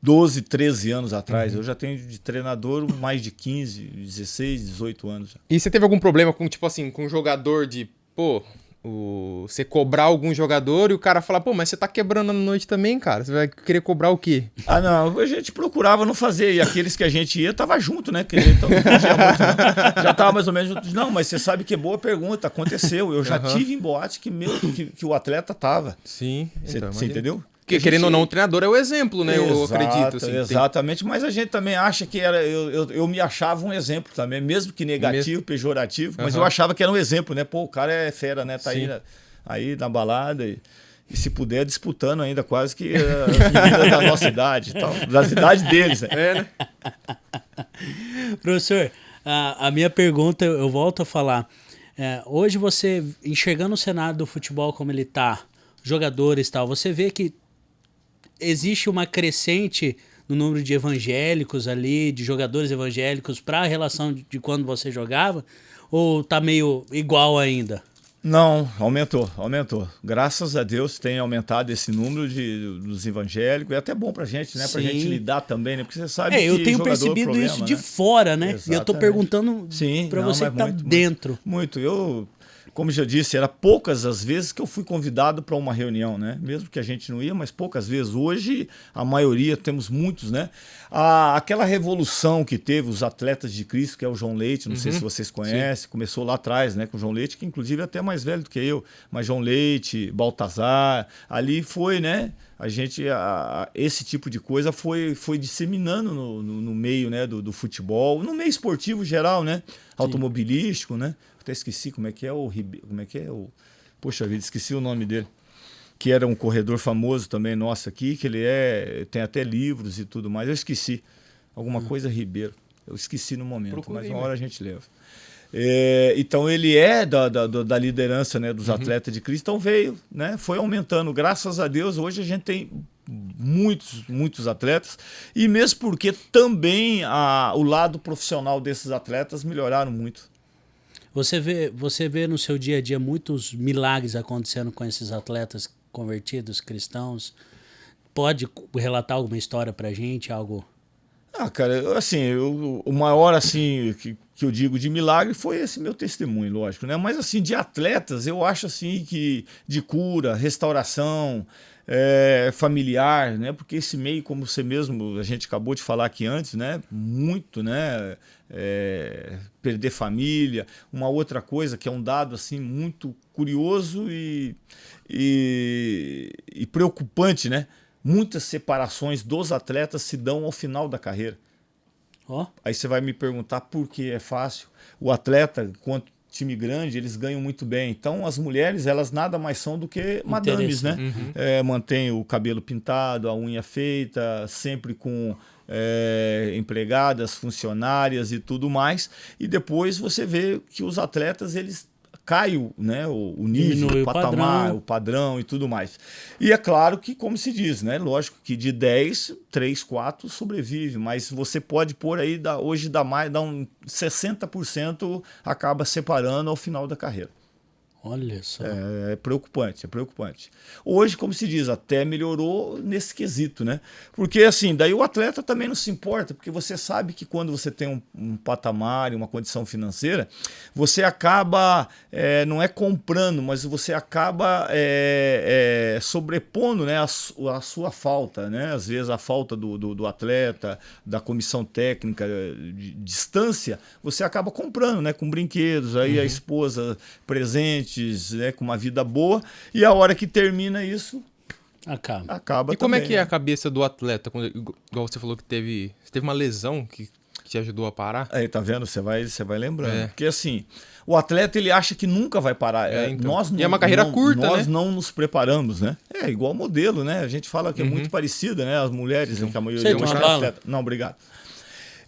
12, 13 anos atrás. Eu já tenho de treinador mais de 15, 16, 18 anos. E você teve algum problema com, tipo assim, com um jogador de, você cobrar algum jogador e o cara falar, mas você tá quebrando na noite também, cara? Você vai querer cobrar o quê? Ah, não, a gente procurava não fazer, e aqueles que a gente ia, tava junto, né? Então, não podia muito, não. Já tava mais ou menos junto. Não, mas você sabe que é boa pergunta, aconteceu. Eu já tive em boate que o atleta tava. Sim. Você entendeu? Porque, querendo ou não, o treinador é o exemplo, né? Eu acredito. Assim, exatamente, mas a gente também acha que era. Eu me achava um exemplo também, mesmo que negativo, pejorativo, mas eu achava que era um exemplo, né? O cara é fera, né? Tá aí na balada e se puder, disputando ainda quase que as meninas da nossa idade, tal, das idades deles, né? Né? Professor, a minha pergunta, eu volto a falar. Hoje você, enxergando o cenário do futebol como ele tá, jogadores e tal, você vê que existe uma crescente no número de evangélicos ali, de jogadores evangélicos para a relação de quando você jogava? Ou tá meio igual ainda? Não, aumentou. Graças a Deus tem aumentado esse número dos evangélicos. É até bom pra gente, né? Pra gente lidar também, né? Porque você sabe que eu tenho percebido isso de fora, né? Exatamente. E eu tô perguntando pra você que tá dentro. Muito. Como já disse, era poucas as vezes que eu fui convidado para uma reunião, né? Mesmo que a gente não ia, mas poucas vezes. Hoje, a maioria, temos muitos, né? Aquela revolução que teve os atletas de Cristo, que é o João Leite, não sei se vocês conhecem, começou lá atrás, né? Com o João Leite, que inclusive é até mais velho do que eu, mas João Leite, Baltazar, ali foi, né? A gente, esse tipo de coisa foi disseminando no meio, né, do futebol, no meio esportivo geral, né? Automobilístico, né? Até esqueci como é que é o... Poxa vida, esqueci o nome dele. Que era um corredor famoso também nosso aqui, que ele tem até livros e tudo mais. Eu esqueci. Alguma coisa Ribeiro. Eu esqueci no momento, mas uma hora a gente leva. Então ele é da liderança, né, dos atletas de Cristo. Então veio, né? Foi aumentando. Graças a Deus, hoje a gente tem muitos atletas. E mesmo porque também o lado profissional desses atletas melhoraram muito. Você vê no seu dia a dia muitos milagres acontecendo com esses atletas convertidos, cristãos. Pode relatar alguma história pra gente, algo? Cara, assim, o maior, assim, que eu digo de milagre foi esse meu testemunho, lógico, né? Mas, assim, de atletas, eu acho, assim, que de cura, restauração, familiar, né? Porque esse meio, como você mesmo, a gente acabou de falar aqui antes, né? Muito, né? Perder família. Uma outra coisa que é um dado, assim, muito curioso e preocupante, né? muitas separações dos atletas se dão ao final da carreira. Aí você vai me perguntar por que é fácil. O atleta, quanto time grande, eles ganham muito bem. Então, as mulheres, elas nada mais são do que madames, né? Mantém o cabelo pintado, a unha feita, sempre com empregadas, funcionárias e tudo mais. E depois você vê que os atletas, eles cai, né, o nível, o patamar, o padrão e tudo mais. E é claro que, como se diz, né, lógico que de 10, 3, 4 sobrevive, mas você pode pôr aí, hoje dá um 60% acaba separando ao final da carreira. Olha só. É preocupante, é preocupante. Hoje, como se diz, até melhorou nesse quesito, né? Porque assim, daí o atleta também não se importa, porque você sabe que quando você tem um patamar e uma condição financeira, você acaba, não é comprando, mas você acaba sobrepondo, né, a sua falta, né? Às vezes a falta do atleta, da comissão técnica, de distância, você acaba comprando, né? Com brinquedos, aí a esposa presente, né, com uma vida boa, e a hora que termina isso, acaba E como também, é que é a cabeça do atleta? Igual você falou que teve uma lesão que te ajudou a parar? Aí, tá vendo? Você vai lembrando. Porque assim, o atleta, ele acha que nunca vai parar. Então. Nós não, e é uma carreira curta, nós né? não nos preparamos, né? É igual modelo, né? A gente fala que é muito parecida, né? As mulheres, que a maioria atleta. Não, obrigado.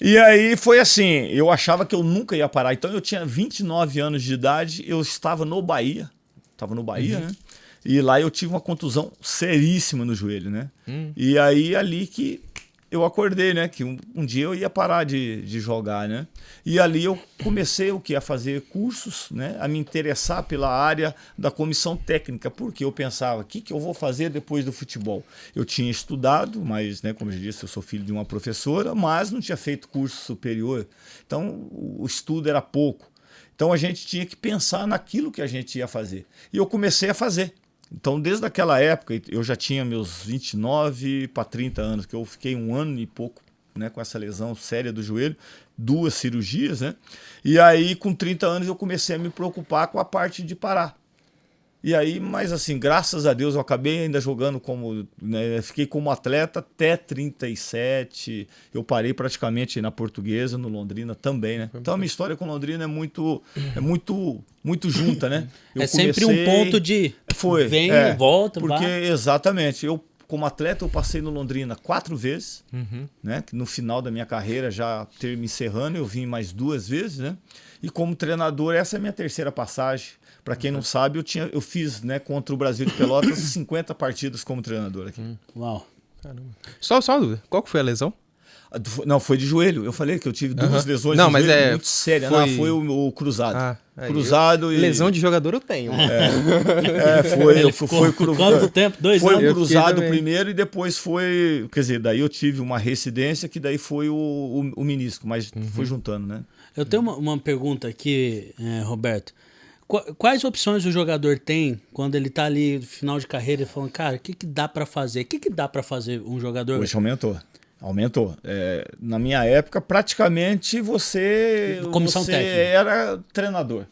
E aí foi assim, eu achava que eu nunca ia parar. Então eu tinha 29 anos de idade, eu estava no Bahia, né? E lá eu tive uma contusão seríssima no joelho, né? E aí ali que eu acordei, né? Que um dia eu ia parar de jogar, né? E ali eu comecei a fazer cursos, né? A me interessar pela área da comissão técnica, porque eu pensava, o que eu vou fazer depois do futebol? Eu tinha estudado, mas, né, como eu disse, eu sou filho de uma professora, mas não tinha feito curso superior. Então, o estudo era pouco. Então, a gente tinha que pensar naquilo que a gente ia fazer. E eu comecei a fazer. Então, desde aquela época, eu já tinha meus 29 para 30 anos, que eu fiquei 1 ano e pouco, né, com essa lesão séria do joelho, 2 cirurgias, né? E aí, com 30 anos, eu comecei a me preocupar com a parte de parar. E aí, mas assim, graças a Deus, eu acabei ainda jogando como, né, fiquei como atleta até 37, eu parei praticamente na Portuguesa, no Londrina também, né? Então a minha história com Londrina é muito junta, né? Eu sempre um ponto de vem e volta, porque vai. Exatamente, eu como atleta eu passei no Londrina 4 vezes, né? No final da minha carreira, já me encerrando, eu vim mais 2 vezes, né? E como treinador, essa é a minha 3ª passagem. Para quem não sabe, eu fiz, né, contra o Brasil de Pelotas 50 partidas como treinador aqui. Uau. Caramba. Só uma dúvida, qual que foi a lesão? Não, foi de joelho. Eu falei que eu tive 2 lesões de joelho muito sérias. Foi o cruzado. Cruzado e... Lesão de jogador eu tenho. Foi quanto tempo? 2 anos? Foi o cruzado primeiro e depois foi... Quer dizer, daí eu tive uma recidência que daí foi o menisco, mas foi juntando, né? Eu tenho uma pergunta aqui, Roberto. Quais opções o jogador tem quando ele tá ali no final de carreira e falando, cara, o que dá para fazer? O que dá para fazer um jogador? Hoje aumentou. Na minha época, praticamente você era treinador.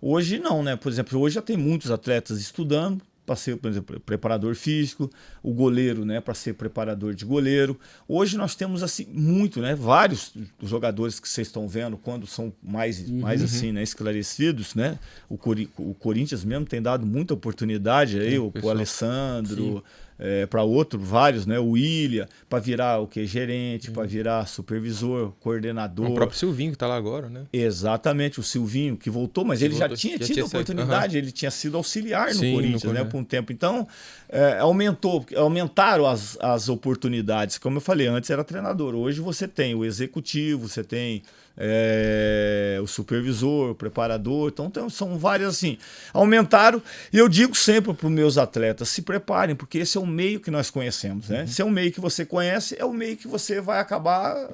Hoje não, né? Por exemplo, hoje já tem muitos atletas estudando para ser, por exemplo, preparador físico, o goleiro, né, para ser preparador de goleiro. Hoje nós temos assim muito, né, vários dos jogadores que vocês estão vendo quando são mais assim, né, esclarecidos, né? O Corinthians mesmo tem dado muita oportunidade aí, o Alessandro, para vários, né? O William, para virar gerente, para virar supervisor, coordenador. O próprio Silvinho que está lá agora, né? Exatamente, o Silvinho que voltou, mas ele já tinha tido a oportunidade, ele tinha sido auxiliar no Corinthians, né? Por um tempo. Então, aumentaram as oportunidades. Como eu falei, antes era treinador, hoje você tem o executivo, você tem o supervisor, o preparador, então são várias assim, aumentaram, e eu digo sempre para os meus atletas, se preparem, porque esse é o meio que nós conhecemos, né? Se é o meio que você conhece, é o meio que você vai acabar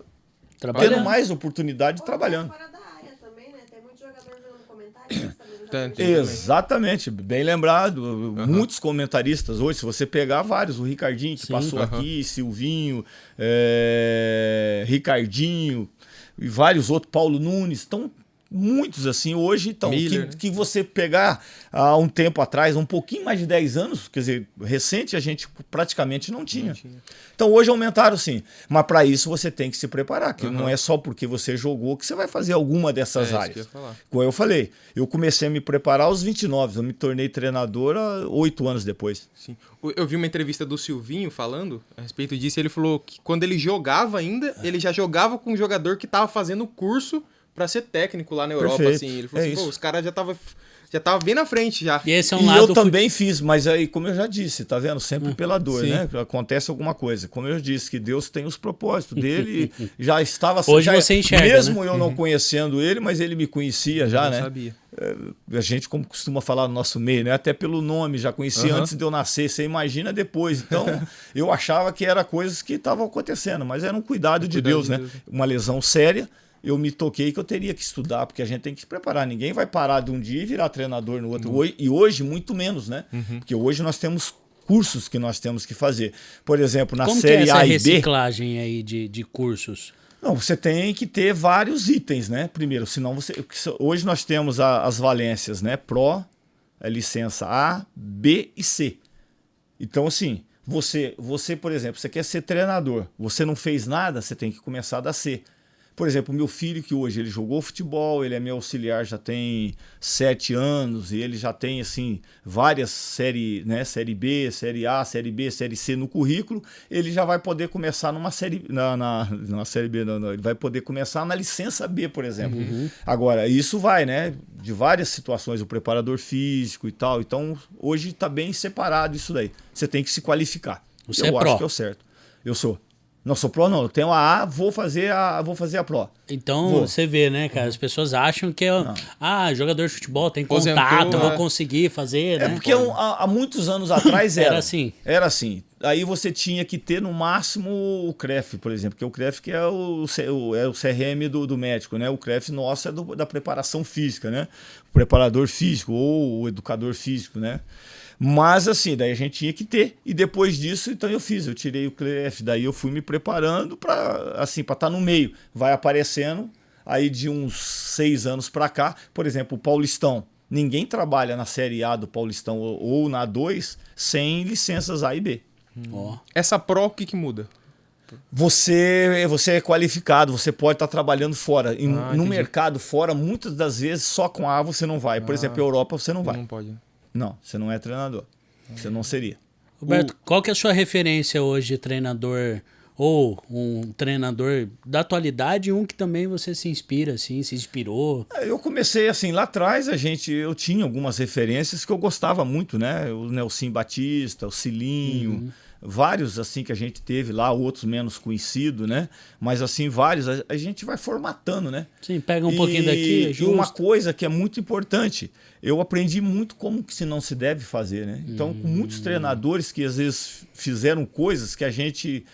tendo mais oportunidade trabalhando. Fora da área também, né? Tem muitos jogadores no comentário. Exatamente, bem lembrado. Muitos comentaristas hoje, se você pegar vários, o Ricardinho que passou aqui, Silvinho, Ricardinho e vários outros, Paulo Nunes, muitos assim hoje, então, Miller, né? que você pegar há um tempo atrás, um pouquinho mais de 10 anos, quer dizer, recente a gente praticamente não tinha. Então hoje aumentaram sim, mas para isso você tem que se preparar, que não é só porque você jogou que você vai fazer alguma dessas Isso que eu áreas. ia falar. Como eu falei, eu comecei a me preparar aos 29, eu me tornei treinador 8 anos depois. Sim. Eu vi uma entrevista do Silvinho falando a respeito disso, e ele falou que quando ele jogava ainda, ele já jogava com um jogador que tava fazendo curso para ser técnico lá na Europa, Perfeito. assim. Ele falou É assim, pô, isso. os caras já tava bem na frente já. E esse é um E lado eu também fiz, mas aí, como eu já disse, tá vendo? Sempre pela dor, Sim. né? Acontece alguma coisa. Como eu disse, que Deus tem os propósitos dele, já estava... Hoje já, você enxerga, mesmo né? eu não conhecendo ele, mas ele me conhecia já, Eu né? sabia. A gente, como costuma falar no nosso meio, né? Até pelo nome, já conhecia antes de eu nascer, você imagina depois. Então, eu achava que era coisas que estavam acontecendo, mas era um cuidado de Deus, né? Uma lesão séria, eu me toquei que eu teria que estudar, porque a gente tem que se preparar. Ninguém vai parar de um dia e virar treinador no outro. E hoje, muito menos, né? Porque hoje nós temos cursos que nós temos que fazer. Por exemplo, na Como série que é essa A e B... reciclagem aí de cursos? Não, você tem que ter vários itens, né? Primeiro, senão você... Hoje nós temos as valências, né? Pro, a licença A, B e C. Então, assim, você, por exemplo, você quer ser treinador, você não fez nada, você tem que começar da C. Por exemplo, o meu filho, que hoje ele jogou futebol, ele é meu auxiliar, já tem 7 anos, e ele já tem, assim, várias séries, né? Série B, Série A, Série B, Série C no currículo, ele já vai poder começar numa série... Na Série B, não, ele vai poder começar na licença B, por exemplo. Agora, isso vai, né? De várias situações, o preparador físico e tal. Então, hoje está bem separado isso daí. Você tem que se qualificar. Você eu é acho pró. que é o certo. Eu sou. Não sou pró, não. Eu tenho a A, vou fazer a pró. Então, Vou. você vê, né, cara? As pessoas acham que jogador de futebol tem Aposentou, contato, eu vou é. conseguir fazer, É né? porque há muitos anos atrás era. Era assim. Era assim. Aí você tinha que ter no máximo o CREF, por exemplo, que o CREF que é o CRM do médico, né? O CREF nosso é da preparação física, né? O preparador físico ou o educador físico, né? Mas assim, daí a gente tinha que ter. E depois disso, então eu tirei o CREF, daí eu fui me preparando para estar no meio. Vai aparecendo, aí de uns 6 anos para cá, por exemplo, o Paulistão. Ninguém trabalha na Série A do Paulistão ou na A2 sem licenças A e B. Ó. Essa Pro, o que muda? Você é qualificado, você pode estar trabalhando fora. No entendi. mercado fora, muitas das vezes, só com A você não vai. Por exemplo, Europa você não vai. Não pode. Não, você não é treinador. Você não seria. Roberto, qual que é a sua referência hoje de treinador, ou um treinador da atualidade e um que também você se inspira, assim, se inspirou? Eu comecei assim, lá atrás eu tinha algumas referências que eu gostava muito, né? O Nelson Batista, o Cilinho, vários assim que a gente teve lá, outros menos conhecidos, né? Mas assim, vários, a gente vai formatando, né? Sim, pega um pouquinho daqui, é E uma justo. coisa que é muito importante, eu aprendi muito como que se não se deve fazer, né? Então, com muitos treinadores que às vezes fizeram coisas que a gente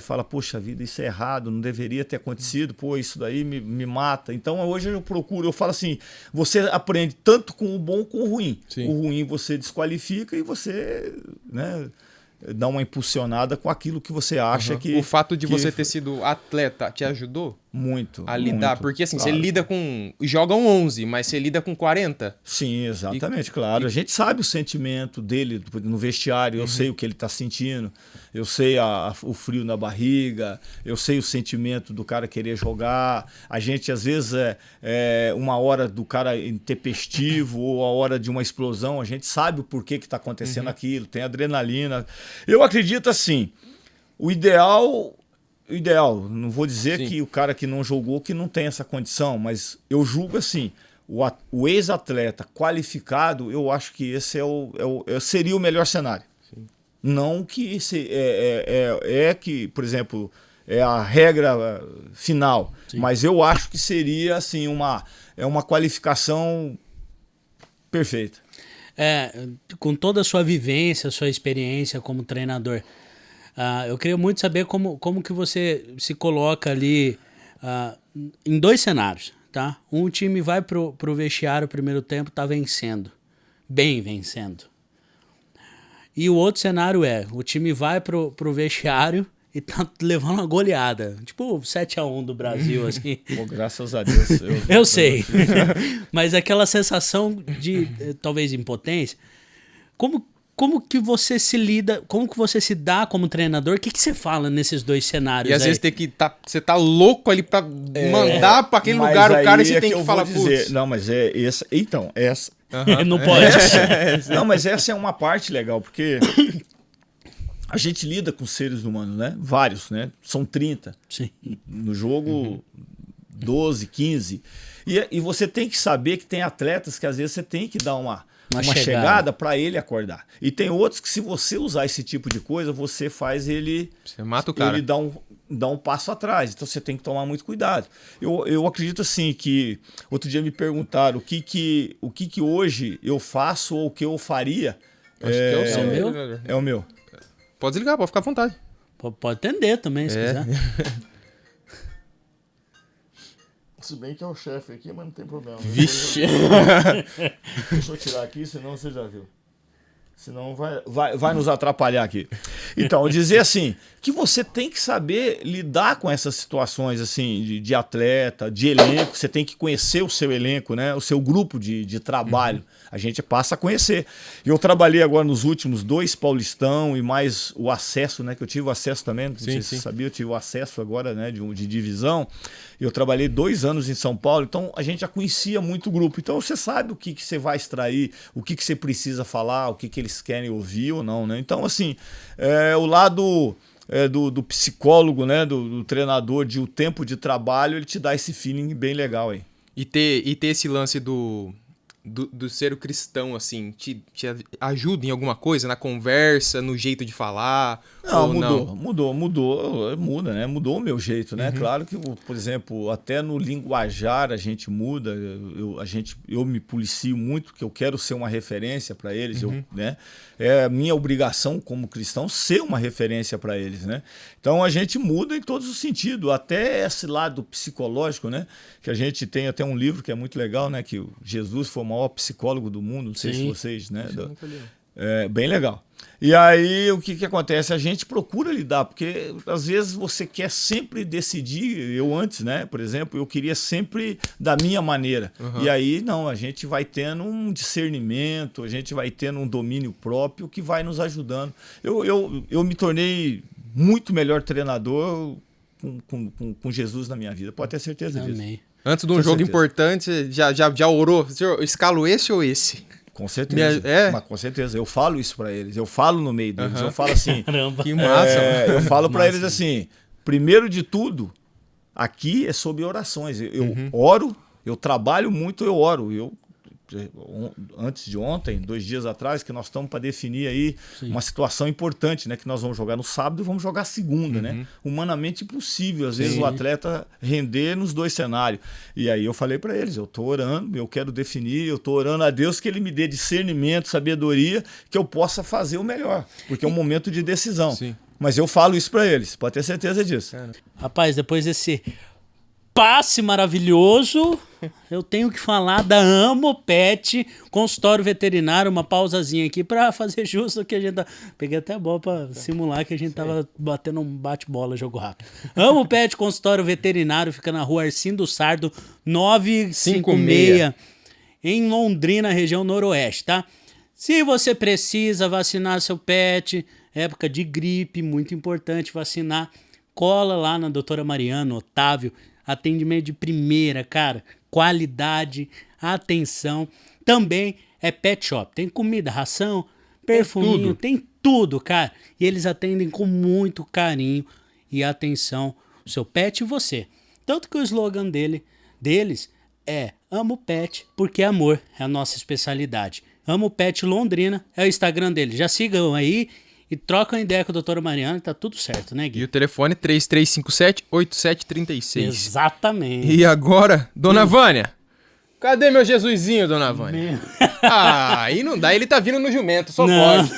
fala, poxa vida, isso é errado, não deveria ter acontecido, pô, isso daí me mata. Então, hoje eu falo assim, você aprende tanto com o bom com o ruim. Sim. O ruim você desqualifica e você, né, dá uma impulsionada com aquilo que você acha que... O fato de que você ter sido atleta te ajudou Muito. a lidar? muito, Porque assim, claro. você lida com... Jogam 11, mas você lida com 40? Sim, exatamente, claro. A gente sabe o sentimento dele no vestiário, eu sei o que ele está sentindo, eu sei o frio na barriga, eu sei o sentimento do cara querer jogar. A gente, às vezes, uma hora do cara intempestivo ou a hora de uma explosão, a gente sabe o porquê que está acontecendo aquilo, tem adrenalina. Eu acredito assim, o ideal, não vou dizer Sim. que o cara que não jogou que não tem essa condição, mas eu julgo assim, o ex-atleta qualificado, eu acho que esse seria o melhor cenário. Sim. Não que que, por exemplo, é a regra final, Sim. mas eu acho que seria assim uma qualificação perfeita. Com toda a sua vivência, sua experiência como treinador, eu queria muito saber como que você se coloca ali em 2 cenários, tá? Um time vai pro vestiário, primeiro tempo, tá vencendo, bem vencendo. E o outro cenário o time vai pro vestiário e tá levando uma goleada. Tipo 7-1 do Brasil, assim. Pô, graças a Deus. Eu sei. Mas aquela sensação de, talvez, impotência. Como que você se lida, como que você se dá como treinador? O que você fala nesses dois cenários E às aí? vezes você tá louco ali pra mandar pra aquele lugar o cara e você tem que falar, putz. Não, mas é essa. Então, essa. Não pode. Não, mas essa é uma parte legal, porque a gente lida com seres humanos, né? Vários, né? São 30. Sim. No jogo, 12, 15. E você tem que saber que tem atletas que às vezes você tem que dar uma chegada para ele acordar. E tem outros que, se você usar esse tipo de coisa, você faz ele. Você mata o cara. Ele dá um passo atrás. Então você tem que tomar muito cuidado. Eu acredito assim que. Outro dia me perguntaram o que hoje eu faço ou o que eu faria. Acho que é o seu. Meu? É o meu. Pode desligar, pode ficar à vontade. Pode atender também, se quiser. Se bem que é o chefe aqui, mas não tem problema. Vixe. Deixa eu tirar aqui, senão você já viu. Senão vai nos atrapalhar aqui. Então, dizer assim, que você tem que saber lidar com essas situações assim de atleta, de elenco. Você tem que conhecer o seu elenco, né? O seu grupo de trabalho. A gente passa a conhecer. Eu trabalhei agora nos últimos 2 Paulistão e mais o acesso, né? Que eu tive o acesso também, não sei se você sabia, eu tive o acesso agora, né? De divisão. Eu trabalhei 2 anos em São Paulo, então a gente já conhecia muito o grupo. Então você sabe o que você vai extrair, o que você precisa falar, o que eles querem ouvir ou não, né? Então, assim, o lado do psicólogo, né? Do treinador, de o tempo de trabalho, ele te dá esse feeling bem legal aí. E ter esse lance do ser o cristão, assim, te ajuda em alguma coisa, na conversa, no jeito de falar? Não, muda, né? Mudou o meu jeito, né? Claro que, por exemplo, até no linguajar a gente muda, eu me policio muito, porque eu quero ser uma referência para eles, né? É a minha obrigação como cristão ser uma referência para eles, né? Então a gente muda em todos os sentidos, até esse lado psicológico, né? Que a gente tem até um livro que é muito legal, né? Que Jesus foi o maior psicólogo do mundo, não sei se vocês, né? É bem legal. E aí o que acontece? A gente procura lidar, porque às vezes você quer sempre decidir. Eu antes, né? Por exemplo, eu queria sempre da minha maneira. E aí não, a gente vai tendo um discernimento, a gente vai tendo um domínio próprio que vai nos ajudando. Eu me tornei muito melhor treinador com Jesus na minha vida. Pode ter certeza disso. Amém. Antes de um jogo importante, já orou? Senhor, eu escalo esse ou esse? Com certeza. Mas com certeza. Eu falo isso para eles. Eu falo no meio deles. Eu falo assim. Caramba. Que massa. Eu falo para eles assim: primeiro de tudo, aqui é sobre orações. Eu oro, eu trabalho muito, eu oro. Antes de ontem, 2 dias atrás, que nós estamos para definir aí uma situação importante, né? Que nós vamos jogar no sábado e vamos jogar segunda, né? Humanamente impossível, às vezes, o atleta render nos 2 cenários. E aí eu falei para eles, eu estou orando, eu quero definir, eu estou orando a Deus que Ele me dê discernimento, sabedoria, que eu possa fazer o melhor, porque é um momento de decisão. Mas eu falo isso para eles, pode ter certeza disso. Rapaz, depois desse passe maravilhoso, eu tenho que falar da Amo Pet Consultório Veterinário, uma pausazinha aqui para fazer justo o que a gente tá... Peguei até a bola para simular que a gente tava batendo um bate-bola, jogo rápido. Amo Pet Consultório Veterinário, fica na rua Arcindo Sardo, 956, em Londrina, região noroeste, tá? Se você precisa vacinar seu pet, época de gripe, muito importante vacinar, cola lá na doutora Mariana, Otávio, atendimento de primeira, cara, qualidade, atenção. Também é pet shop, tem comida, ração, perfuminho, tem tudo, cara. E eles atendem com muito carinho e atenção o seu pet e você. Tanto que o slogan deles é Amo Pet, porque amor é a nossa especialidade. Amo Pet Londrina é o Instagram dele. Já sigam aí e trocam ideia com a doutora Mariana, tá tudo certo, né, Gui? E o telefone 3357-8736. Exatamente. E agora, dona Vânia? Cadê meu Jesusinho, dona Vânia? Aí não dá, ele tá vindo no jumento, só pode.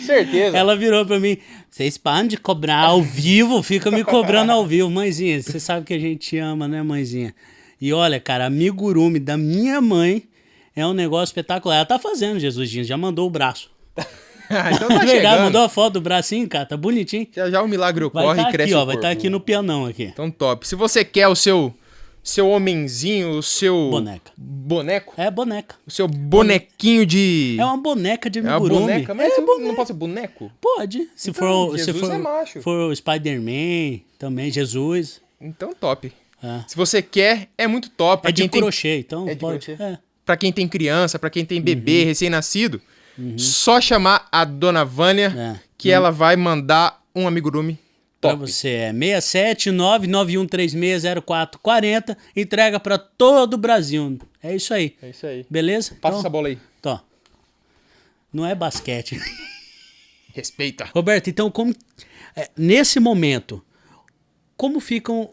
Certeza. Ela virou pra mim, vocês param de cobrar ao vivo, fica me cobrando ao vivo. Mãezinha, você sabe que a gente te ama, né, mãezinha? E olha, cara, amigurumi da minha mãe é um negócio espetacular. Ela tá fazendo, Jesusinho, já mandou o braço. Então tá É verdade, chegando. mandou a foto do bracinho, cara, tá bonitinho. Já já o milagre Vai ocorre estar e cresce aqui, ó, o vai corpo. estar aqui no pianão aqui. Então top. Se você quer o seu homenzinho, o seu... Boneca. Boneco? É boneca. O seu bonequinho de... É uma boneca de É uma amigurumi. boneca, mas não pode ser boneco? Pode. Se Então, for, se Jesus for, é macho. for o Spider-Man, também, Jesus. Então top. É, Se você quer, é muito top. Pra é de quem tem... crochê, então É de pode. crochê? É. Pra quem tem criança, pra quem tem bebê recém-nascido, só chamar a dona Vânia É. que ela vai mandar um amigurumi Pra top. você é 67991360440, entrega pra todo o Brasil. É isso aí. É isso aí. Beleza? Passa essa bola aí. Ó. Não é basquete. Respeita. Roberto, então nesse momento, como ficam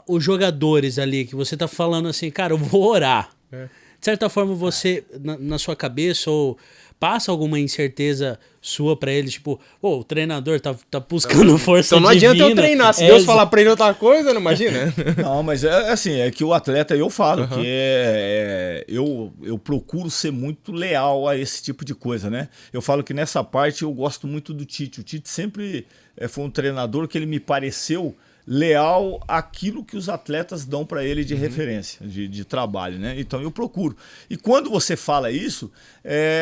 os jogadores ali que você tá falando assim, cara, eu vou orar. É. De certa forma, você, na sua cabeça, ou passa alguma incerteza sua pra eles, tipo, o treinador tá buscando força Então não divina. adianta eu treinar. Se Deus falar pra ele outra coisa, não imagina? Não, mas é assim, é que o atleta, eu falo que eu procuro ser muito leal a esse tipo de coisa, né? Eu falo que nessa parte eu gosto muito do Tite. O Tite sempre foi um treinador que ele me pareceu leal àquilo que os atletas dão para ele de referência, de trabalho, né? Então eu procuro. E quando você fala isso,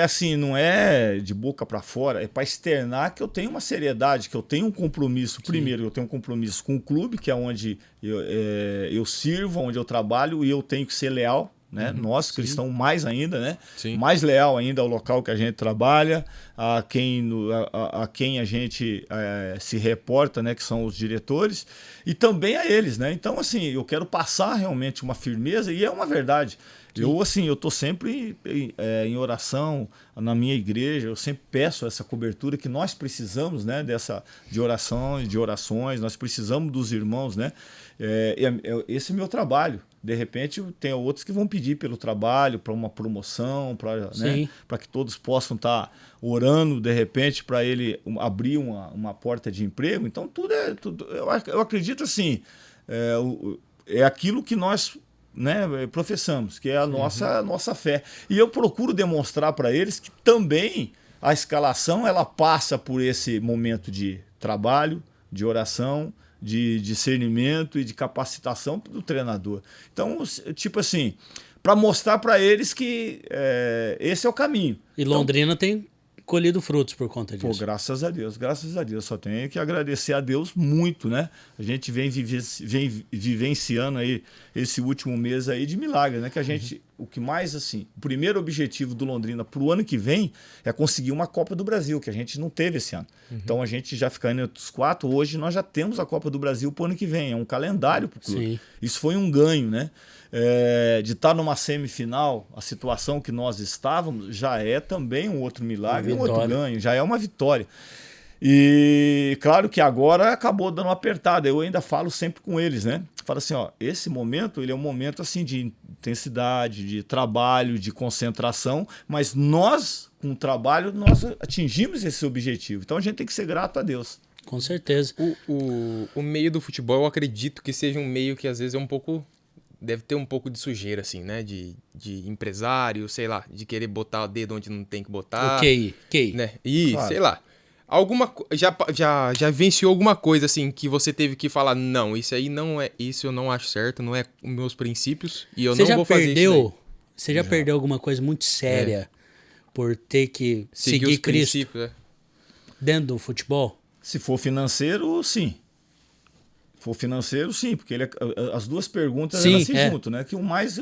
assim, não é de boca para fora, é para externar que eu tenho uma seriedade, que eu tenho um compromisso. Sim. Primeiro, eu tenho um compromisso com o clube, que é onde eu sirvo, onde eu trabalho, e eu tenho que ser leal. Né? Nós, cristãos, mais ainda, né? Sim. Mais leal ainda ao local que a gente trabalha, a quem a gente se reporta, né? Que são os diretores, e também a eles, né? Então, assim, eu quero passar realmente uma firmeza, e é uma verdade. Sim. Eu estou sempre em oração na minha igreja, eu sempre peço essa cobertura que nós precisamos, né? De orações, nós precisamos dos irmãos, né? Esse é meu trabalho. De repente, tem outros que vão pedir pelo trabalho, para uma promoção, para que todos possam estar orando, de repente, para ele abrir uma porta de emprego. Então, tudo. Eu acredito assim, é aquilo que nós, né, professamos, que é a nossa fé. E eu procuro demonstrar para eles que também a escalação ela passa por esse momento de trabalho, de oração, de discernimento e de capacitação do treinador. Então, tipo assim, para mostrar para eles que esse é o caminho. E Londrina tem colhido frutos por conta disso. Pô, graças a Deus. Só tenho que agradecer a Deus muito, né? A gente vem vivenciando aí esse último mês aí de milagre, né? Que a gente, o que mais, assim, o primeiro objetivo do Londrina para o ano que vem é conseguir uma Copa do Brasil, que a gente não teve esse ano. Então a gente já fica entre os 4, hoje nós já temos a Copa do Brasil para o ano que vem, é um calendário para o clube. Sim. Isso foi um ganho, né? De estar numa semifinal, a situação que nós estávamos já é também um outro milagre, um outro ganho, já é uma vitória. E claro que agora acabou dando uma apertada, eu ainda falo sempre com eles, né? Falo assim, ó, esse momento, ele é um momento assim de intensidade, de trabalho, de concentração, mas nós, com o trabalho, nós atingimos esse objetivo. Então a gente tem que ser grato a Deus. Com certeza. O meio do futebol, eu acredito que seja um meio que às vezes é um pouco... Deve ter um pouco de sujeira, assim, né? De empresário, sei lá, de querer botar o dedo onde não tem que botar. O QI. Né? E, claro. Sei lá. Já vivenciou alguma coisa, assim, que você teve que falar, não, isso aí não é, isso eu não acho certo, não é os meus princípios, e eu não vou fazer isso. Você já perdeu alguma coisa muito séria por ter que seguir Cristo dentro do futebol? Se for financeiro, sim. Porque as duas perguntas elas se juntam, né? Que o mais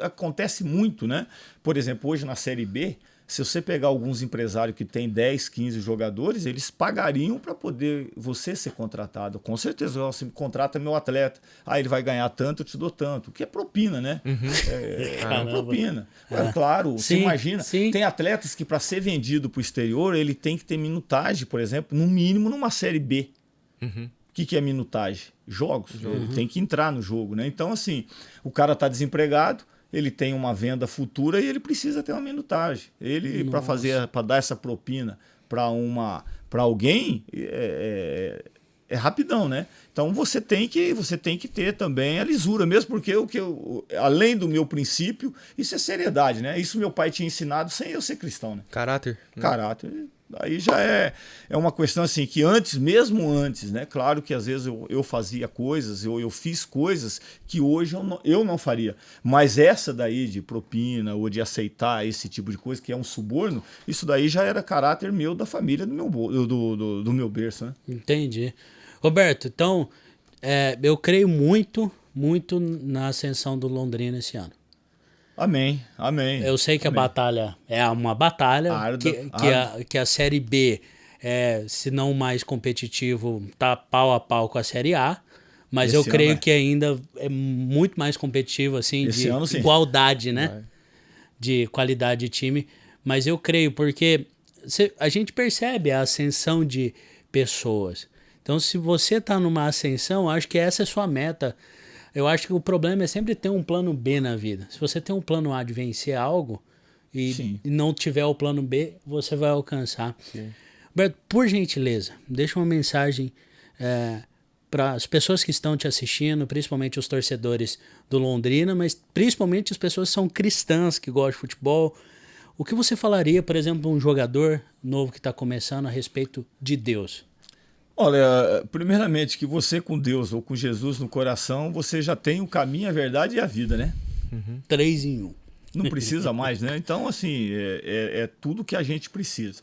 acontece muito, né? Por exemplo, hoje na Série B, se você pegar alguns empresários que têm 10, 15 jogadores, eles pagariam para poder você ser contratado. Com certeza, você contrata meu atleta. Ele vai ganhar tanto, eu te dou tanto. Que é propina, né? É propina. Claro, você imagina. Sim. Tem atletas que para ser vendido para o exterior, ele tem que ter minutagem, por exemplo, no mínimo numa Série B. O que é minutagem? Jogos. Ele tem que entrar no jogo, né? Então, assim, o cara está desempregado, ele tem uma venda futura e ele precisa ter uma minutagem. Ele, para dar essa propina para alguém, é rapidão, né? Então você tem que ter também a lisura, mesmo porque além do meu princípio, isso é seriedade, né? Isso meu pai tinha ensinado sem eu ser cristão, né? Caráter. Né? Caráter. Aí já é uma questão assim, que mesmo antes, né? Claro que às vezes eu fazia coisas, eu fiz coisas que hoje eu não faria. Mas essa daí de propina ou de aceitar esse tipo de coisa, que é um suborno, isso daí já era caráter meu, da família, do meu berço, né? Entendi. Roberto, então, eu creio muito na ascensão do Londrina esse ano. Amém, amém. Eu sei que amém. A batalha é uma batalha, que a Série B, se não mais competitivo, tá pau a pau com a Série A, mas eu creio que ainda é muito mais competitivo, assim, Esse ano, sim. igualdade, né? De qualidade de time. Mas eu creio, porque a gente percebe a ascensão de pessoas. Então, se você tá numa ascensão, acho que essa é a sua meta. Eu acho que o problema é sempre ter um plano B na vida. Se você tem um plano A de vencer algo e não tiver o plano B, você vai alcançar. Sim. Roberto, por gentileza, deixa uma mensagem para as pessoas que estão te assistindo, principalmente os torcedores do Londrina, mas principalmente as pessoas que são cristãs, que gostam de futebol. O que você falaria, por exemplo, de um jogador novo que está começando a respeito de Deus? Olha, primeiramente, que você com Deus ou com Jesus no coração, você já tem o caminho, a verdade e a vida, né? 3 em 1. Não precisa mais, né? Então, assim, é tudo que a gente precisa.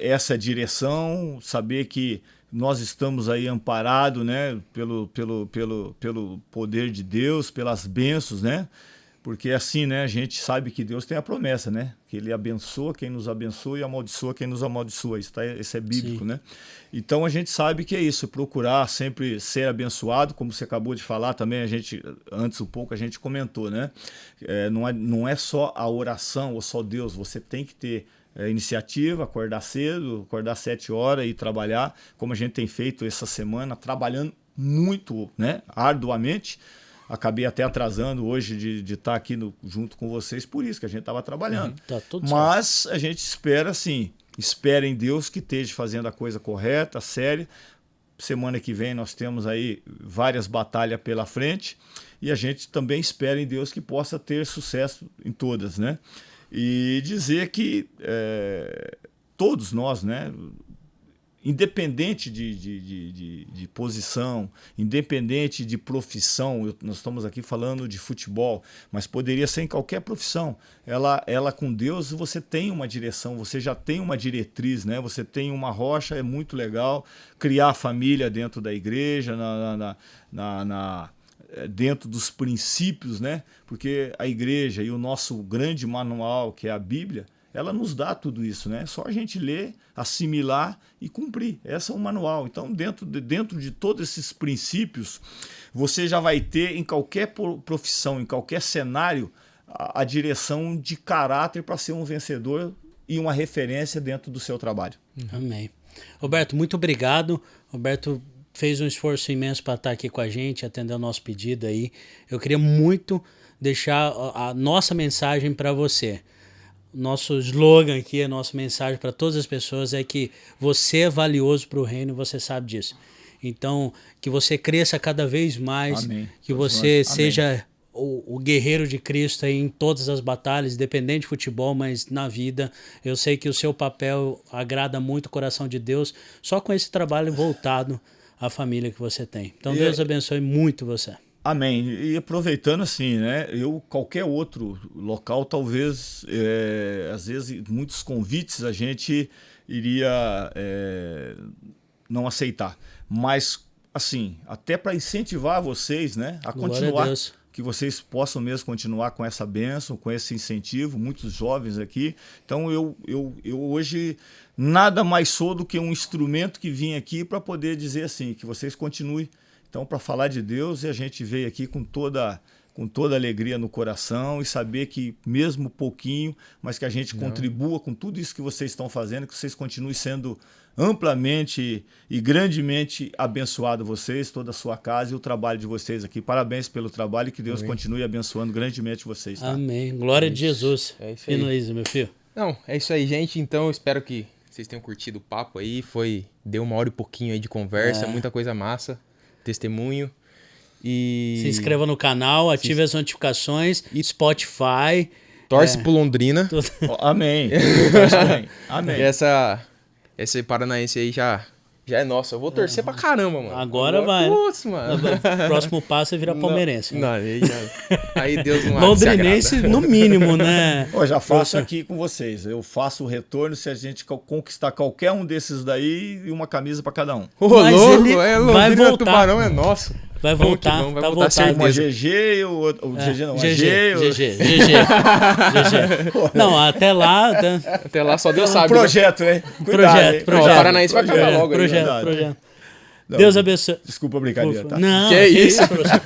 Essa direção, saber que nós estamos aí amparados, né? Pelo poder de Deus, pelas bênçãos, né? Porque assim, né, a gente sabe que Deus tem a promessa, né? Que Ele abençoa quem nos abençoa e amaldiçoa quem nos amaldiçoa. Isso é bíblico, né? Então a gente sabe que é isso, procurar sempre ser abençoado, como você acabou de falar também, antes um pouco a gente comentou, né? Não é só a oração ou só Deus, você tem que ter iniciativa, acordar cedo, acordar 7 horas e trabalhar, como a gente tem feito essa semana, trabalhando muito, né? Arduamente. Acabei até atrasando hoje de estar aqui junto com vocês, por isso que a gente estava trabalhando. Tá tudo Mas certo. a gente espera, assim, espera em Deus que esteja fazendo a coisa correta, séria. Semana que vem nós temos aí várias batalhas pela frente e a gente também espera em Deus que possa ter sucesso em todas, né? E dizer que todos nós, né? Independente de posição, independente de profissão, nós estamos aqui falando de futebol, mas poderia ser em qualquer profissão. Ela com Deus, você tem uma direção, você já tem uma diretriz, né? Você tem uma rocha, é muito legal. Criar família dentro da igreja, dentro dos princípios, né? Porque a igreja e o nosso grande manual, que é a Bíblia, ela nos dá tudo isso, né? Só a gente ler, assimilar e cumprir. Esse é o manual. Então, dentro de todos esses princípios, você já vai ter em qualquer profissão, em qualquer cenário, a direção de caráter para ser um vencedor e uma referência dentro do seu trabalho. Amém. Roberto, muito obrigado. Roberto fez um esforço imenso para estar aqui com a gente, atender o nosso pedido aí. Eu queria muito deixar a nossa mensagem para você. Nosso slogan aqui, a nossa mensagem para todas as pessoas é que você é valioso para o reino, você sabe disso. Então, que você cresça cada vez mais, Amém. que você Amém. seja o guerreiro de Cristo aí em todas as batalhas, independente de futebol, mas na vida. Eu sei que o seu papel agrada muito o coração de Deus, só com esse trabalho voltado à família que você tem. Então, Deus abençoe muito você. Amém. E aproveitando assim, né? Qualquer outro local, talvez, às vezes, muitos convites a gente iria não aceitar. Mas, assim, até para incentivar vocês, né? A continuar, que vocês possam mesmo continuar com essa bênção, com esse incentivo, muitos jovens aqui. Então, eu hoje nada mais sou do que um instrumento que vim aqui para poder dizer assim, que vocês continuem. Então, para falar de Deus, a gente veio aqui com toda alegria no coração e saber que, mesmo pouquinho, mas que a gente contribua com tudo isso que vocês estão fazendo, que vocês continuem sendo amplamente e grandemente abençoado vocês, toda a sua casa e o trabalho de vocês aqui. Parabéns pelo trabalho e que Deus continue abençoando grandemente vocês. Tá? Amém. Glória de Jesus. É isso aí. Finaliza, meu filho. Não, é isso aí, gente. Então, eu espero que vocês tenham curtido o papo aí. Deu 1 hora e pouquinho aí de conversa, muita coisa massa. Testemunho e... Se inscreva no canal, ative as notificações, Spotify, Torce pro Londrina. Amém. Amém. E esse Paranaense aí já é nosso. Eu vou torcer pra caramba, mano. Agora vai. Putz, mano. O próximo passo é virar palmeirense. Não, aí Deus não Londrinense, se agrada. no mínimo, né? Eu já faço aqui com vocês. Eu faço o retorno se a gente conquistar qualquer um desses daí e uma camisa pra cada um. Ô, Mas louco, ele é vai Londrina, voltar. Tubarão é nosso. Vai Vamos que voltar, vamos, vai tá voltar voltado. Uma certeza. GG e o GG não. Uma GG. GG. Não, até lá... Até lá só Deus sabe. Projeto, hein? Cuidado, hein? Ó, o Paranaense vai acabar logo aí. Projeto. Não, Deus abençoe. Desculpa a brincadeira, tá? Não, Que isso? professor.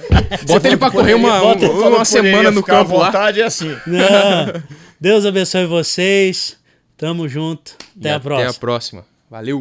Bota ele pra correr uma semana no campo à lá. vontade é assim. Não. Deus abençoe vocês. Tamo junto. Até a próxima. Até a próxima. Valeu.